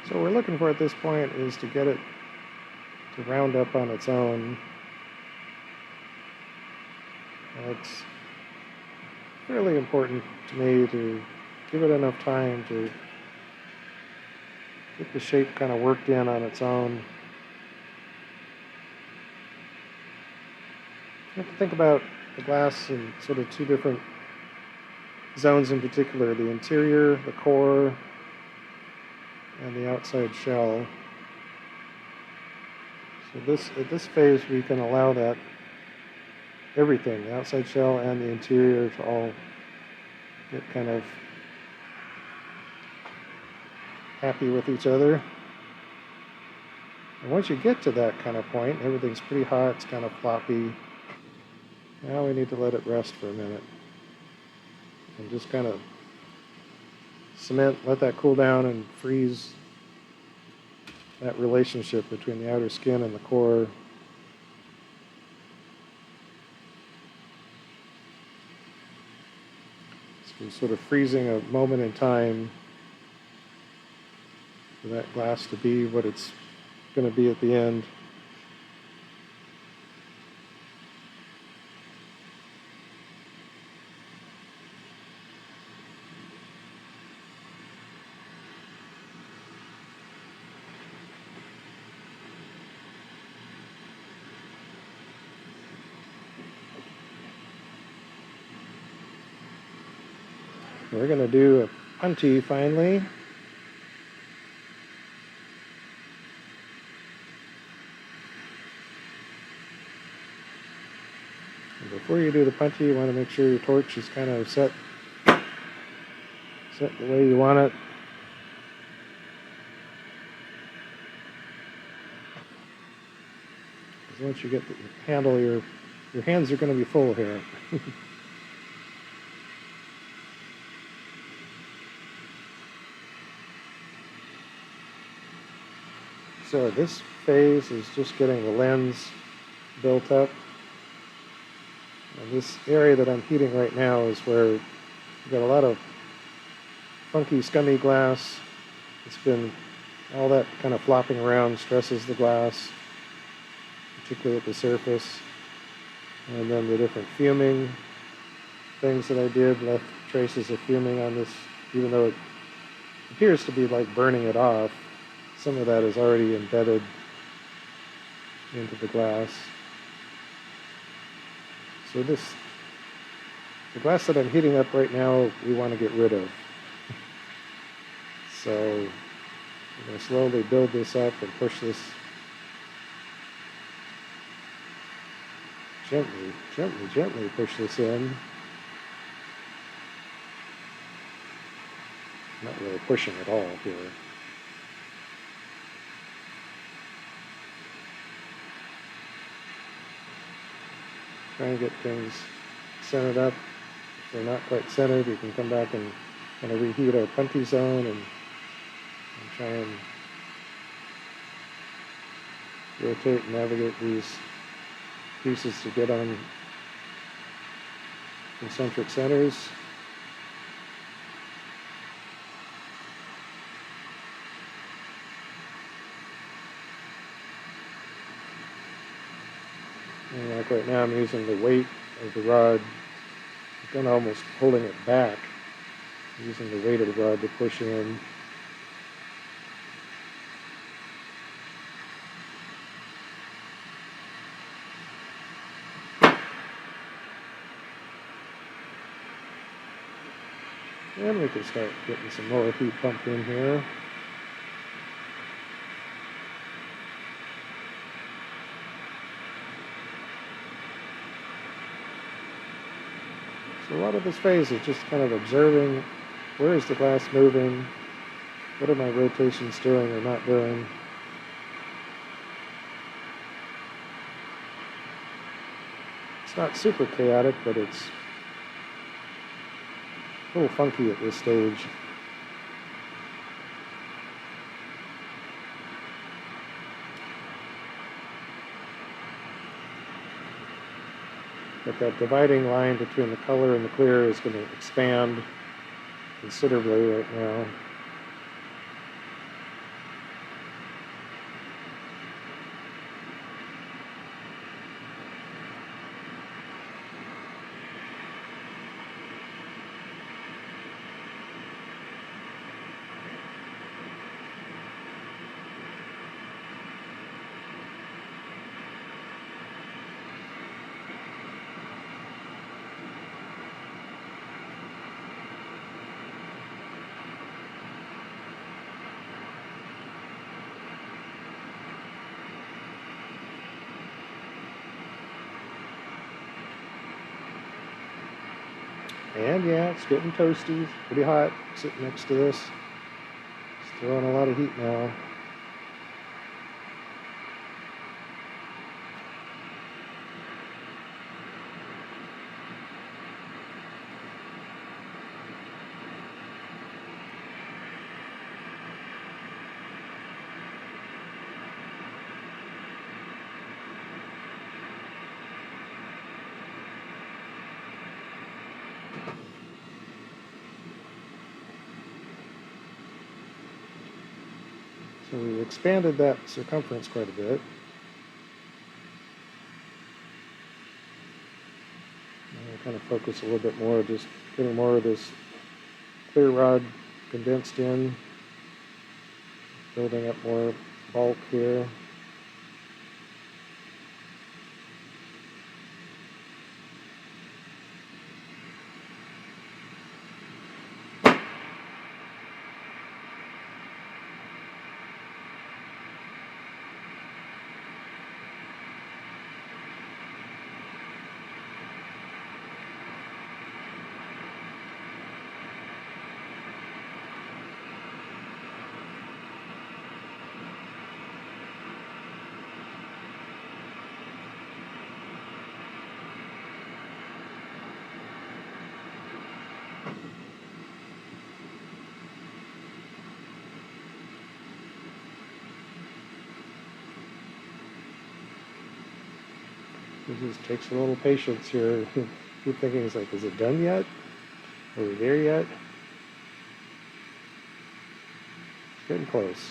So what we're looking for at this point is to get it to round up on its own. It's fairly important to me to give it enough time to get the shape kind of worked in on its own. You have to think about the glass in sort of two different zones in particular: the interior, the core, and the outside shell. So at this phase we can allow that everything, the outside shell and the interior, to all get kind of happy with each other. And once you get to that kind of point, everything's pretty hot, it's kind of floppy. Now we need to let it rest for a minute and just kind of cement, let that cool down and freeze that relationship between the outer skin and the core. So we're sort of freezing a moment in time for that glass to be what it's going to be at the end. We're going to do punchy finally. And before you do the punchy, you want to make sure your torch is kind of set the way you want it. Because once you get the handle, your hands are going to be full here. So this phase is just getting the lens built up. And this area that I'm heating right now is where you've got a lot of funky, scummy glass. It's been, all that kind of flopping around stresses the glass, particularly at the surface. And then the different fuming things that I did left traces of fuming on this, even though it appears to be like burning it off. Some of that is already embedded into the glass. So the glass that I'm heating up right now, we want to get rid of. So I'm going to slowly build this up and push this gently push this in. Not really pushing at all here. Try and get things centered up. If they're not quite centered, you can come back and kind of reheat our punchy zone and try and rotate and navigate these pieces to get on concentric centers. And like right now, I'm using the weight of the rod, I'm kind of almost holding it back, using the weight of the rod to push in. And we can start getting some more heat pumped in here. So a lot of this phase is just kind of observing, where is the glass moving, what are my rotations doing or not doing. It's not super chaotic, but it's a little funky at this stage. But that dividing line between the color and the clear is going to expand considerably right now. And yeah, it's getting toasty, it's pretty hot sitting next to this. It's throwing a lot of heat now. So we expanded that circumference quite a bit. And we'll kind of focus a little bit more, just getting more of this clear rod condensed in, building up more bulk here. It just takes a little patience here. Keep thinking, it's like, is it done yet? Are we there yet? It's getting close.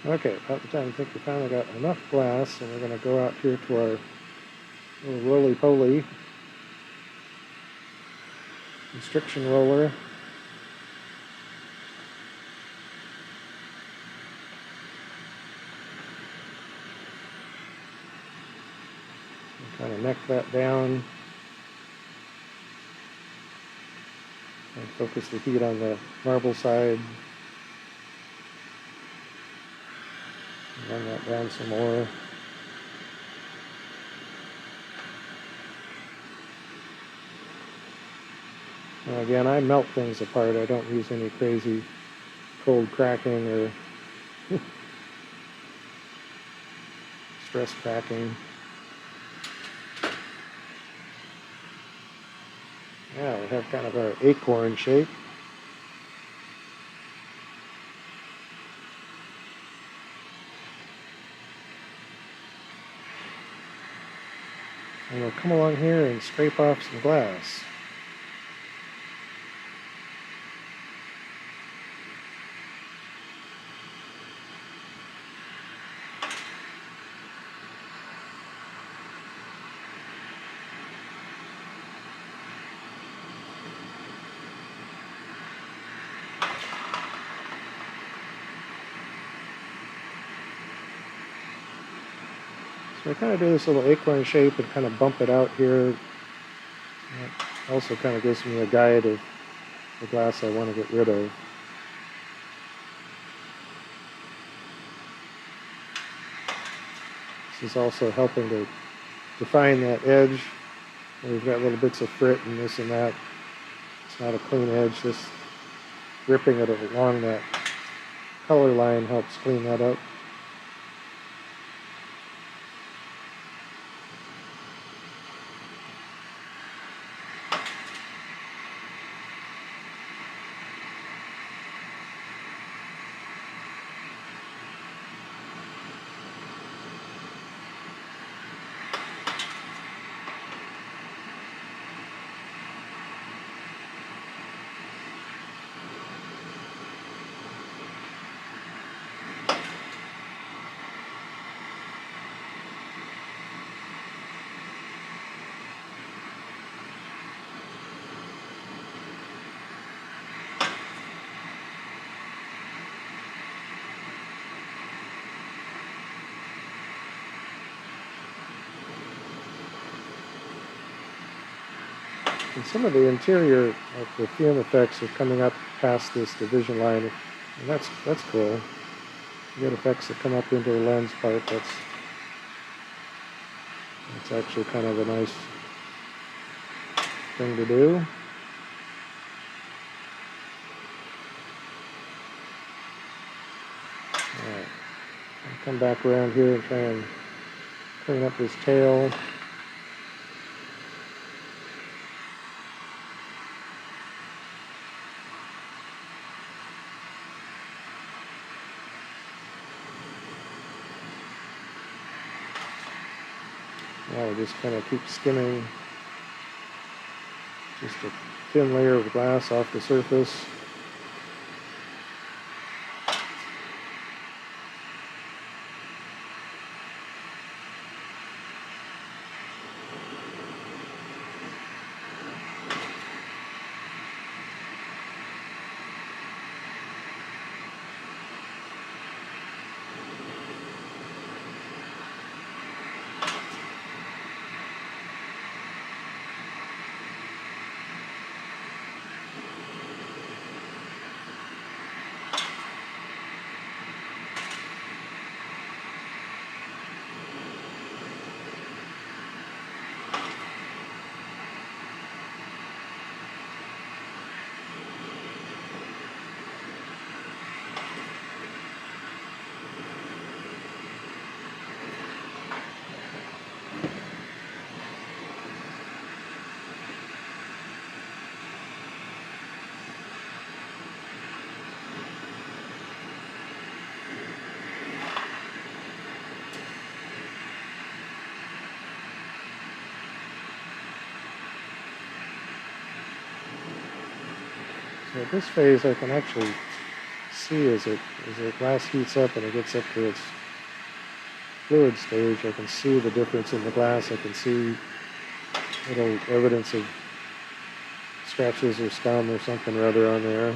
Okay, about the time I think we finally got enough glass, and we're going to go out here to our little roly-poly constriction roller. And kind of neck that down and focus the heat on the marble side. Run that down some more. Now again, I melt things apart. I don't use any crazy cold cracking or stress cracking. Now we have kind of our acorn shape. And we'll come along here and scrape off some glass. So I kind of do this little acorn shape and kind of bump it out here. That also kind of gives me a guide of the glass I want to get rid of. This is also helping to define that edge. We've got little bits of frit and this and that. It's not a clean edge. This ripping it along that color line helps clean that up. And some of the interior, like the fume effects, are coming up past this division line, and that's cool. You get effects that come up into the lens part. That's actually kind of a nice thing to do. All right, I'll come back around here and try and clean up this tail. Now we just kind of keep skimming just a thin layer of glass off the surface. At this phase, I can actually see as the glass heats up and it gets up to its fluid stage, I can see the difference in the glass. I can see little evidence of scratches or scum or something or other on there.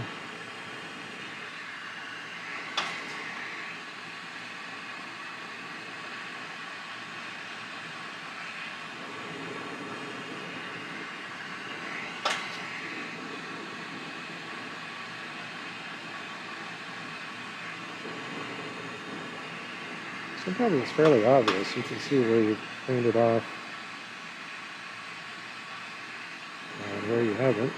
Sometimes it's fairly obvious. You can see where you've cleaned it off and where you haven't.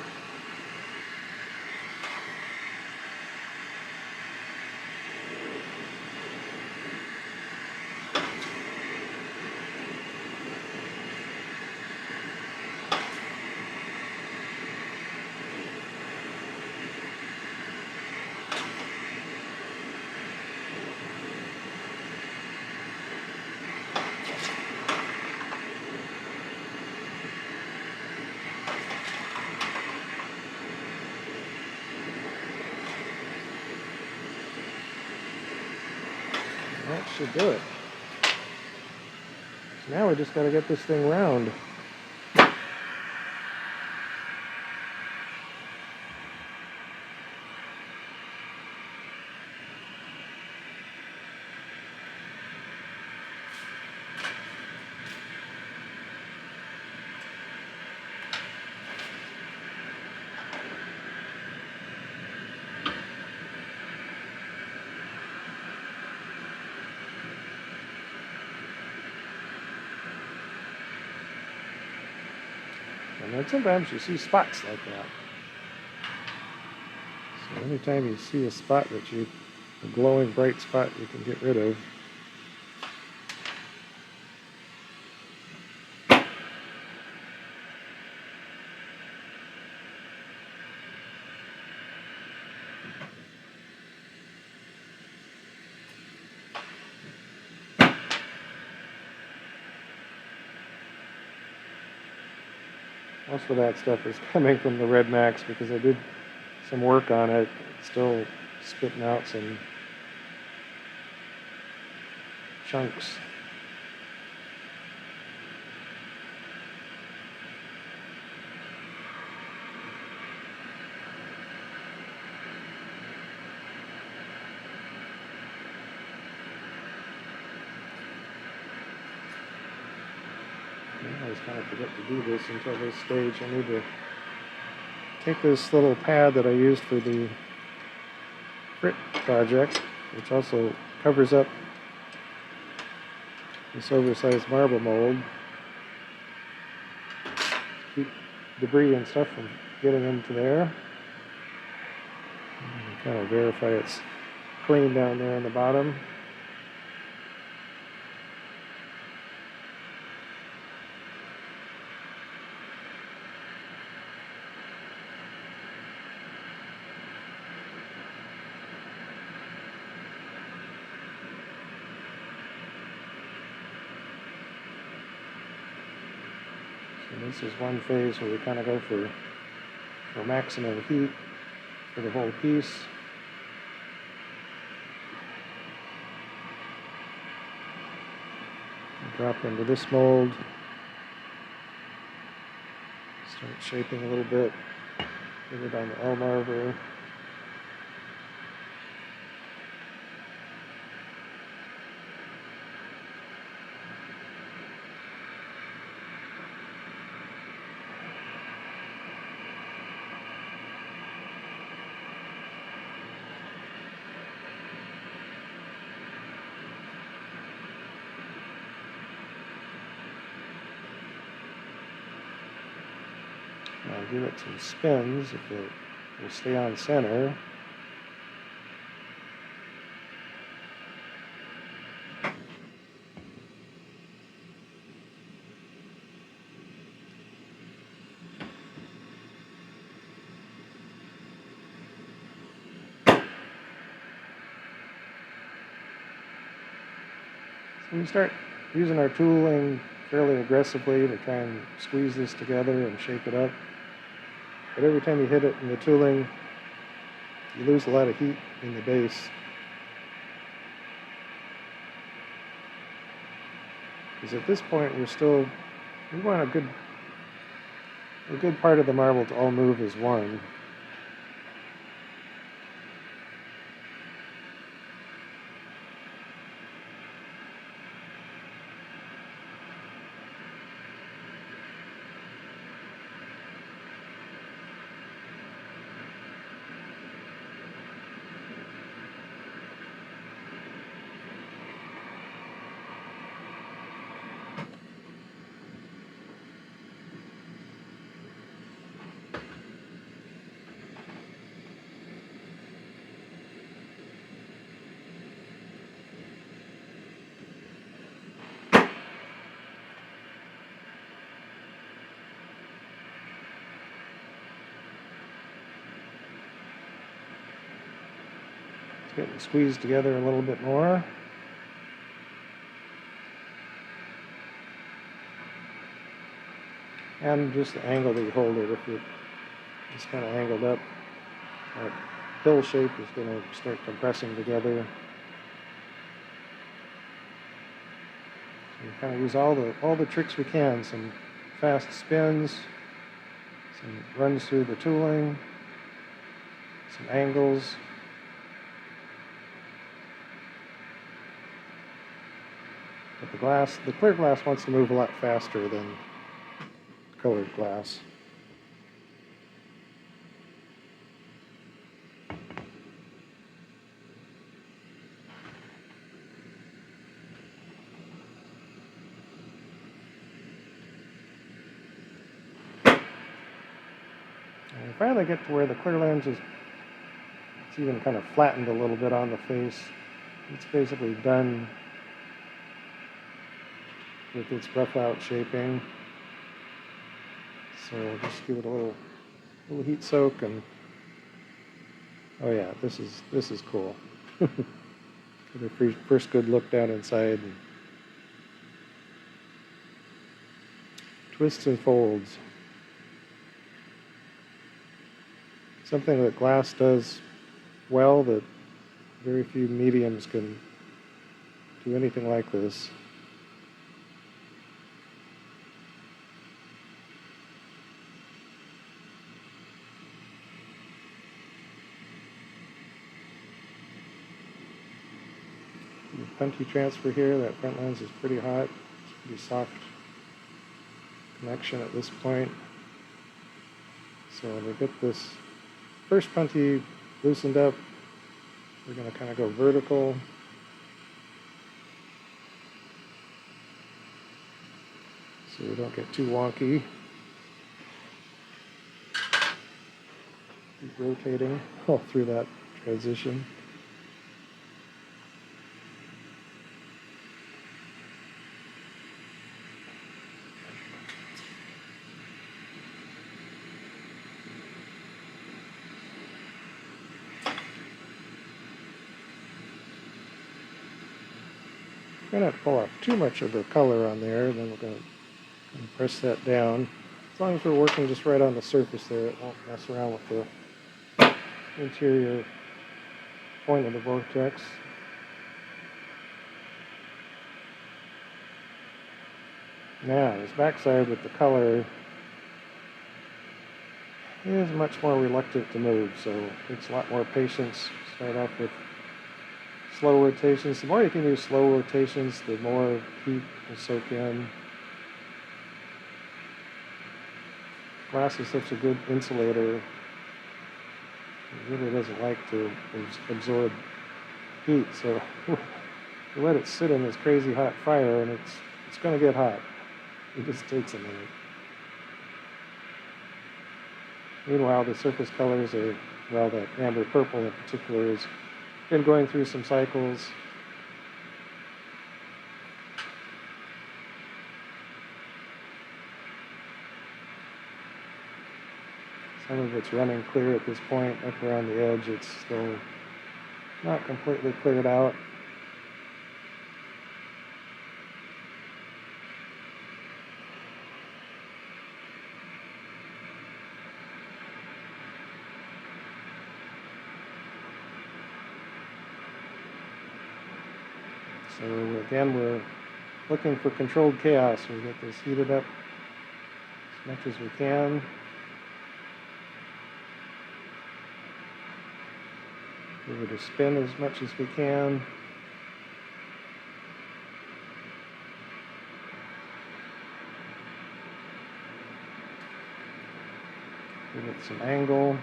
That should do it. So now we just got to get this thing round. And then sometimes you see spots like that. So anytime you see a spot a glowing bright spot you can get rid of. Most of that stuff is coming from the Red Max because I did some work on it. It's still spitting out some chunks. I always kind of forget to do this until this stage. I need to take this little pad that I used for the frit project, which also covers up this oversized marble mold, keep debris and stuff from getting into there. And kind of verify it's clean down there on the bottom. And this is one phase where we kind of go for maximum heat for the whole piece. Drop into this mold. Start shaping a little bit. Get it on the L marver. I'll give it some spins if it will stay on center. So we start using our tooling fairly aggressively to try and squeeze this together and shape it up. But every time you hit it in the tooling, You lose a lot of heat in the base. Because at this point we want a good part of the marble to all move as one. Getting squeezed together a little bit more. And just the angle that you hold it. If it's kind of angled up, that pill shape is going to start compressing together. So we kind of use all the tricks we can. Some fast spins, some runs through the tooling, some angles. But the clear glass wants to move a lot faster than colored glass. And we finally get to where the clear lens it's even kind of flattened a little bit on the face. It's basically done with its rough out shaping. So we'll just give it a little heat soak, and oh yeah, this is cool. Get a first good look down inside. And twists and folds. Something that glass does well that very few mediums can do anything like this. Punchy transfer here. That front lens is pretty hot. It's pretty soft connection at this point. So when we get this first punchy loosened up, we're going to kind of go vertical. So we don't get too wonky. Keep rotating all through that transition. We're going to pull off too much of the color on there, then we're going to press that down. As long as we're working just right on the surface there, it won't mess around with the interior point of the vortex. Now, this backside with the color is much more reluctant to move, so it takes a lot more patience. Start off with slow rotations. The more you can use slow rotations, the more heat will soak in. Glass is such a good insulator. It really doesn't like to absorb heat, so you let it sit in this crazy hot fire and it's going to get hot. It just takes a minute. Meanwhile, the surface colors are, well, that amber purple in particular has been going through some cycles. Some of it's running clear at this point. Up around the edge, it's still not completely cleared out. So again, we're looking for controlled chaos. We get this heated up as much as we can. Give it a spin as much as we can. Give it some angle.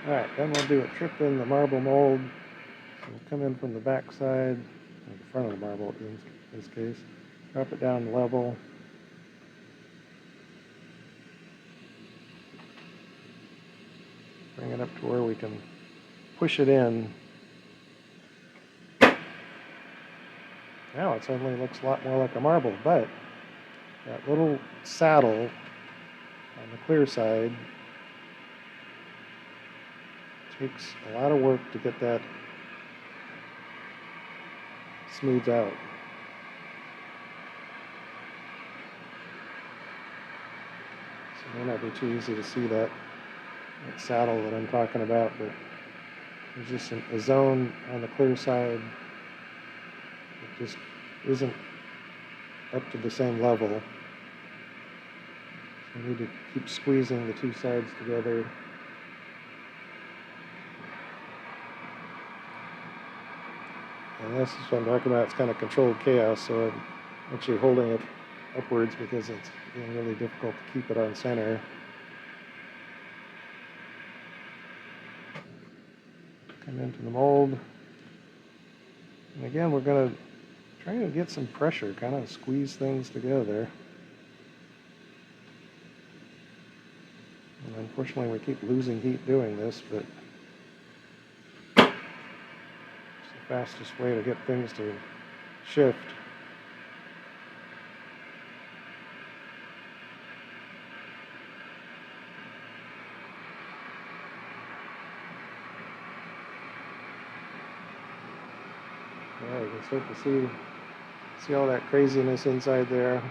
All right, then we'll do a trip in the marble mold. So we'll come in from the back side, or the front of the marble in this case. Drop it down level. Bring it up to where we can push it in. Now it suddenly looks a lot more like a marble, but that little saddle on the clear side takes a lot of work to get that smoothed out. So it may not be too easy to see that saddle that I'm talking about, but there's just a zone on the clear side that just isn't up to the same level. So we need to keep squeezing the two sides together. And this is what I'm talking about. It's kind of controlled chaos, so I'm actually holding it upwards because it's being really difficult to keep it on center. Come into the mold. And again, we're going to try to get some pressure, kind of squeeze things together. And unfortunately, we keep losing heat doing this, but fastest way to get things to shift. Yeah, you can start to see all that craziness inside there.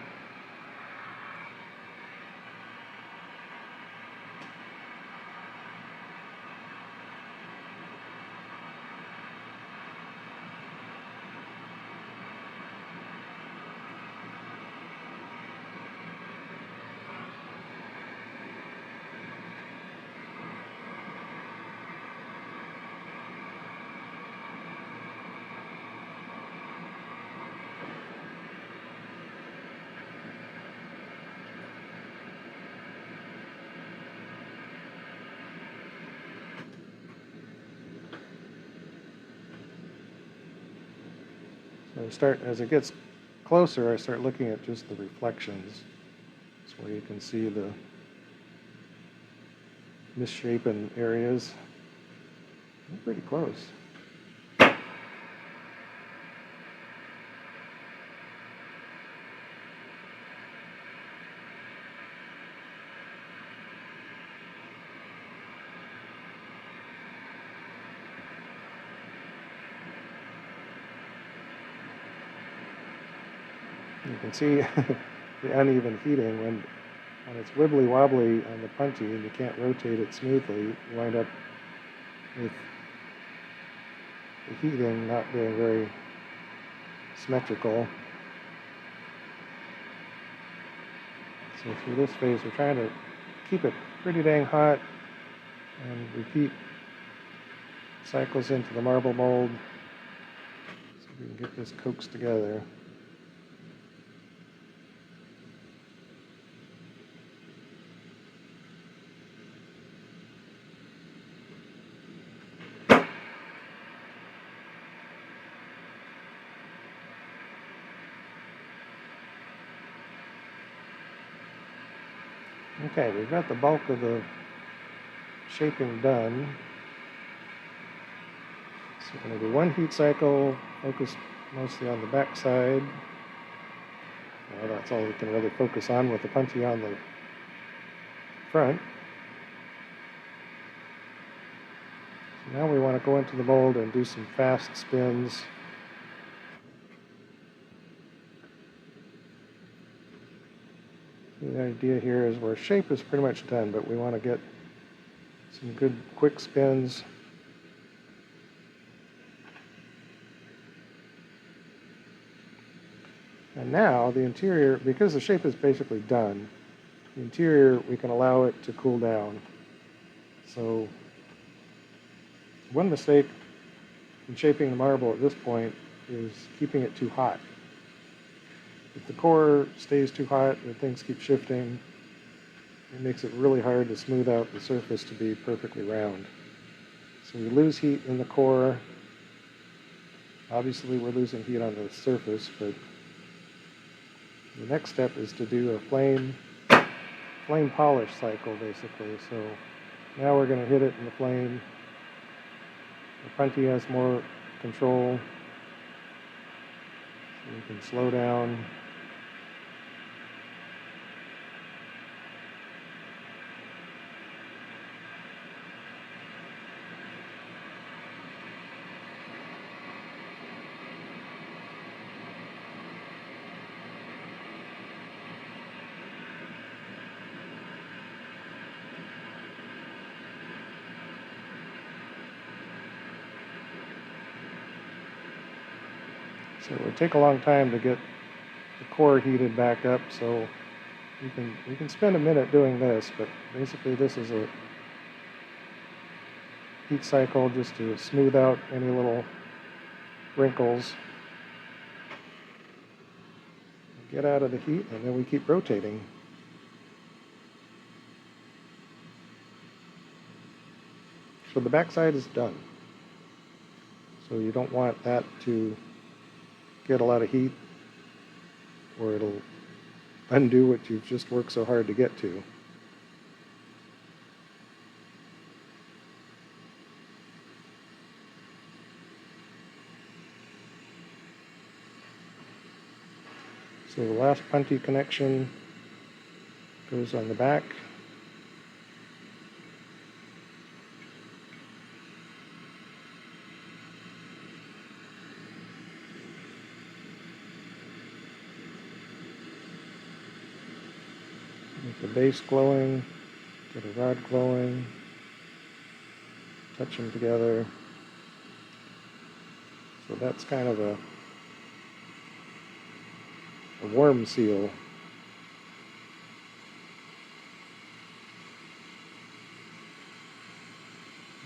So as it gets closer, I start looking at just the reflections. That's where you can see the misshapen areas. They're pretty close. You can see the uneven heating when it's wibbly wobbly on the punchy and you can't rotate it smoothly. You wind up with the heating not being very symmetrical. So through this phase, we're trying to keep it pretty dang hot and repeat cycles into the marble mold so we can get this coaxed together. Okay, we've got the bulk of the shaping done. So we're going to do one heat cycle, focus mostly on the back side. Well, that's all we can really focus on with the punchy on the front. So now we want to go into the mold and do some fast spins. The idea here is our shape is pretty much done, but we want to get some good quick spins. And now the interior, because the shape is basically done, the interior we can allow it to cool down. So one mistake in shaping the marble at this point is keeping it too hot. If the core stays too hot and things keep shifting, it makes it really hard to smooth out the surface to be perfectly round. So we lose heat in the core. Obviously we're losing heat on the surface, but the next step is to do a flame polish cycle basically. So now we're going to hit it in the flame. The puntee has more control, so we can slow down. So it would take a long time to get the core heated back up, so you can spend a minute doing this, but basically this is a heat cycle just to smooth out any little wrinkles. Get out of the heat, and then we keep rotating. So the backside is done. So you don't want that to get a lot of heat, or it'll undo what you've just worked so hard to get to. So the last puntee connection goes on the back. Get the base glowing, get a rod glowing, touch them together. So that's kind of a worm seal.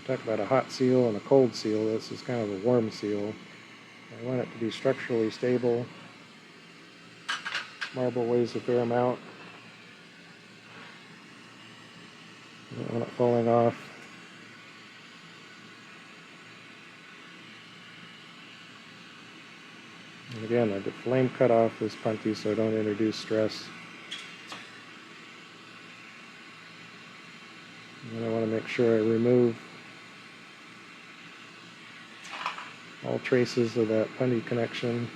Talk about a hot seal and a cold seal. This is kind of a warm seal. I want it to be structurally stable. Marble weighs a fair amount. I don't want it falling off. And again, I did flame cut off this puntee so I don't introduce stress. And then I want to make sure I remove all traces of that puntee connection.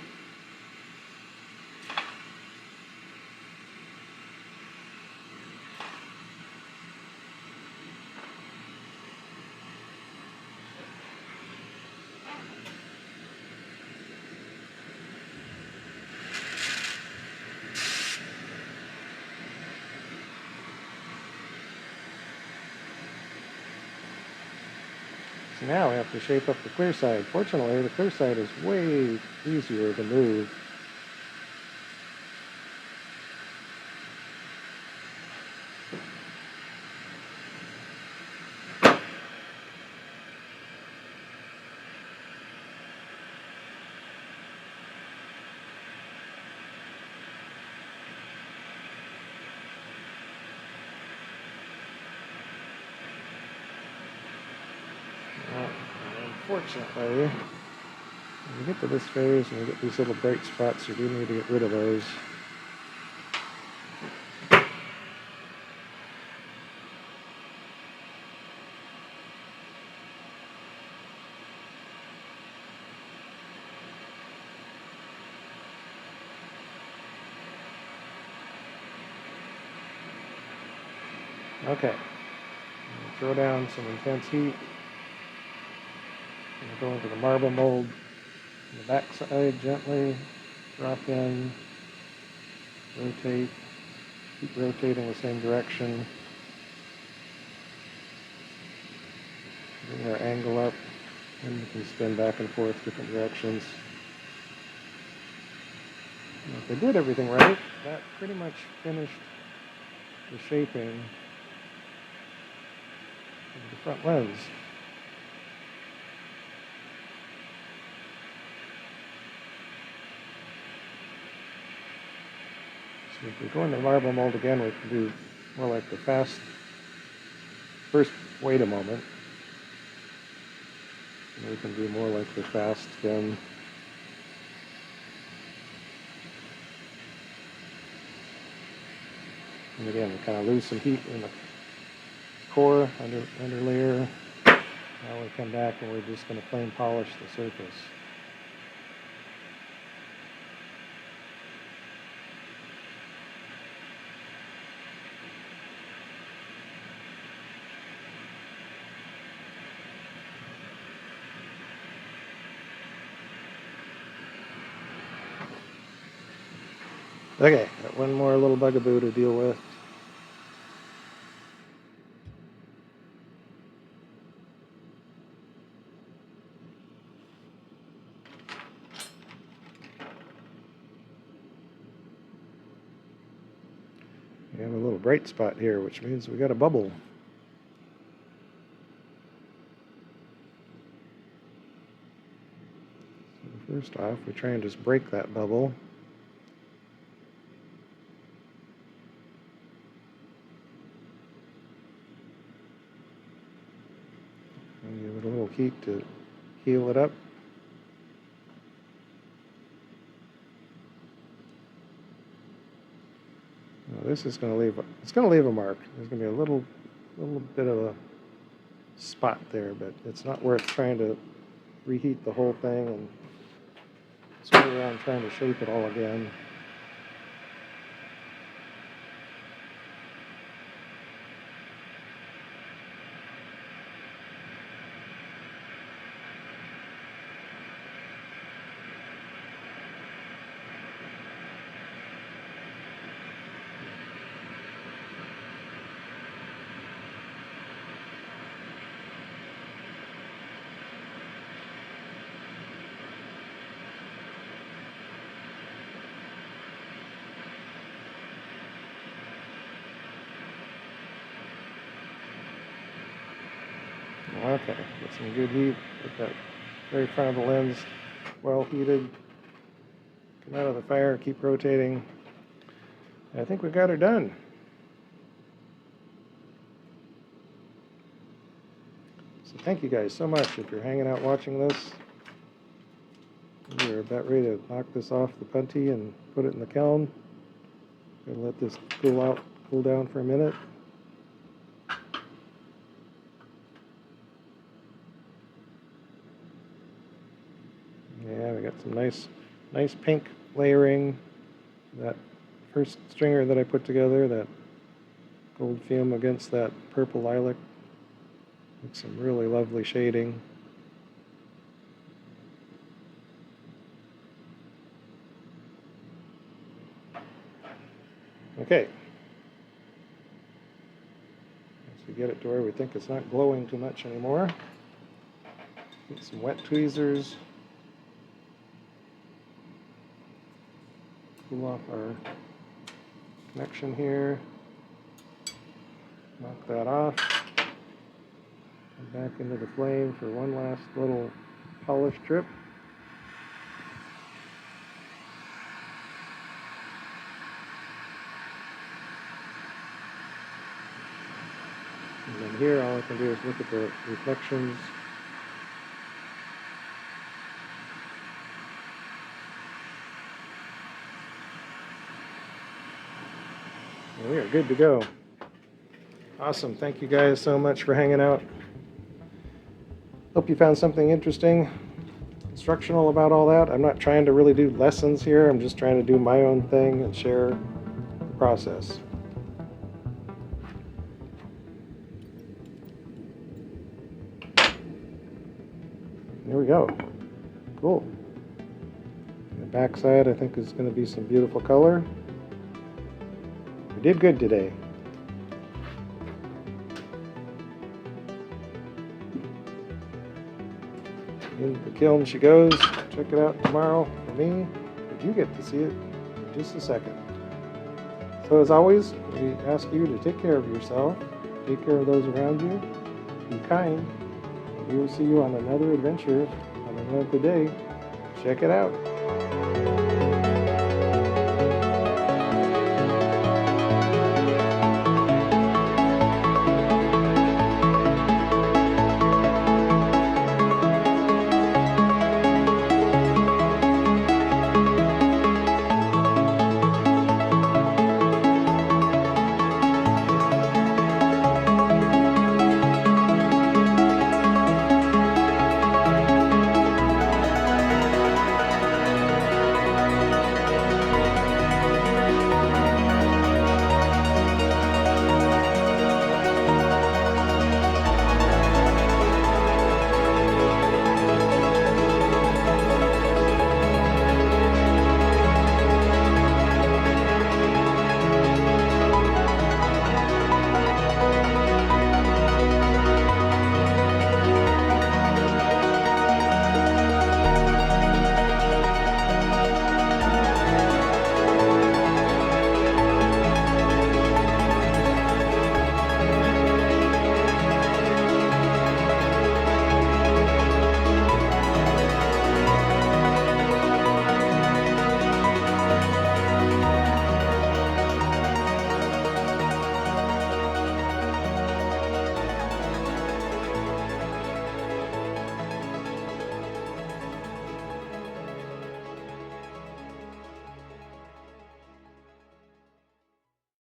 So now we have to shape up the clear side. Fortunately, the clear side is way easier to move. Unfortunately, when you get to this phase and you get these little bright spots, you do need to get rid of those. Okay, throw down some intense heat. Go into the marble mold on the back side gently, drop in, rotate. Keep rotating the same direction. Bring our angle up, and we can spin back and forth different directions. Now, if I did everything right, that pretty much finished the shaping of the front lens. So if we go into the marble mold again, we can do more like the fast. First, wait a moment. And we can do more like the fast spin. And again, we kind of lose some heat in the core, under layer. Now we come back and we're just going to plain polish the surface. Okay, got one more little bugaboo to deal with. We have a little bright spot here, which means we got a bubble. So first off, we try and just break that bubble. And give it a little heat to heal it up. Now this is going to leave a mark. There's going to be a little bit of a spot there, but it's not worth trying to reheat the whole thing and swing around trying to shape it all again. Okay, get some good heat, get that very front of the lens well heated. Come out of the fire, keep rotating. I think we got her done. So thank you guys so much if you're hanging out watching this. We're about ready to knock this off the putty and put it in the kiln. Gonna let this cool down for a minute. Yeah, we got some nice pink layering. That first stringer that I put together, that gold fume against that purple lilac, with some really lovely shading. Okay. Once we get it to where we think it's not glowing too much anymore, get some wet tweezers. Cool off our connection here. Knock that off. And back into the flame for one last little polish trip. And then here all I can do is look at the reflections. And we are good to go. Awesome. Thank you guys so much for hanging out. Hope you found something interesting, instructional about all that. I'm not trying to really do lessons here. I'm just trying to do my own thing and share the process. There we go. Cool. The back side I think is going to be some beautiful color. We did good today. In the kiln she goes. Check it out tomorrow for me, but you get to see it in just a second. So as always, we ask you to take care of yourself, take care of those around you, be kind. We will see you on another adventure on another day. Check it out.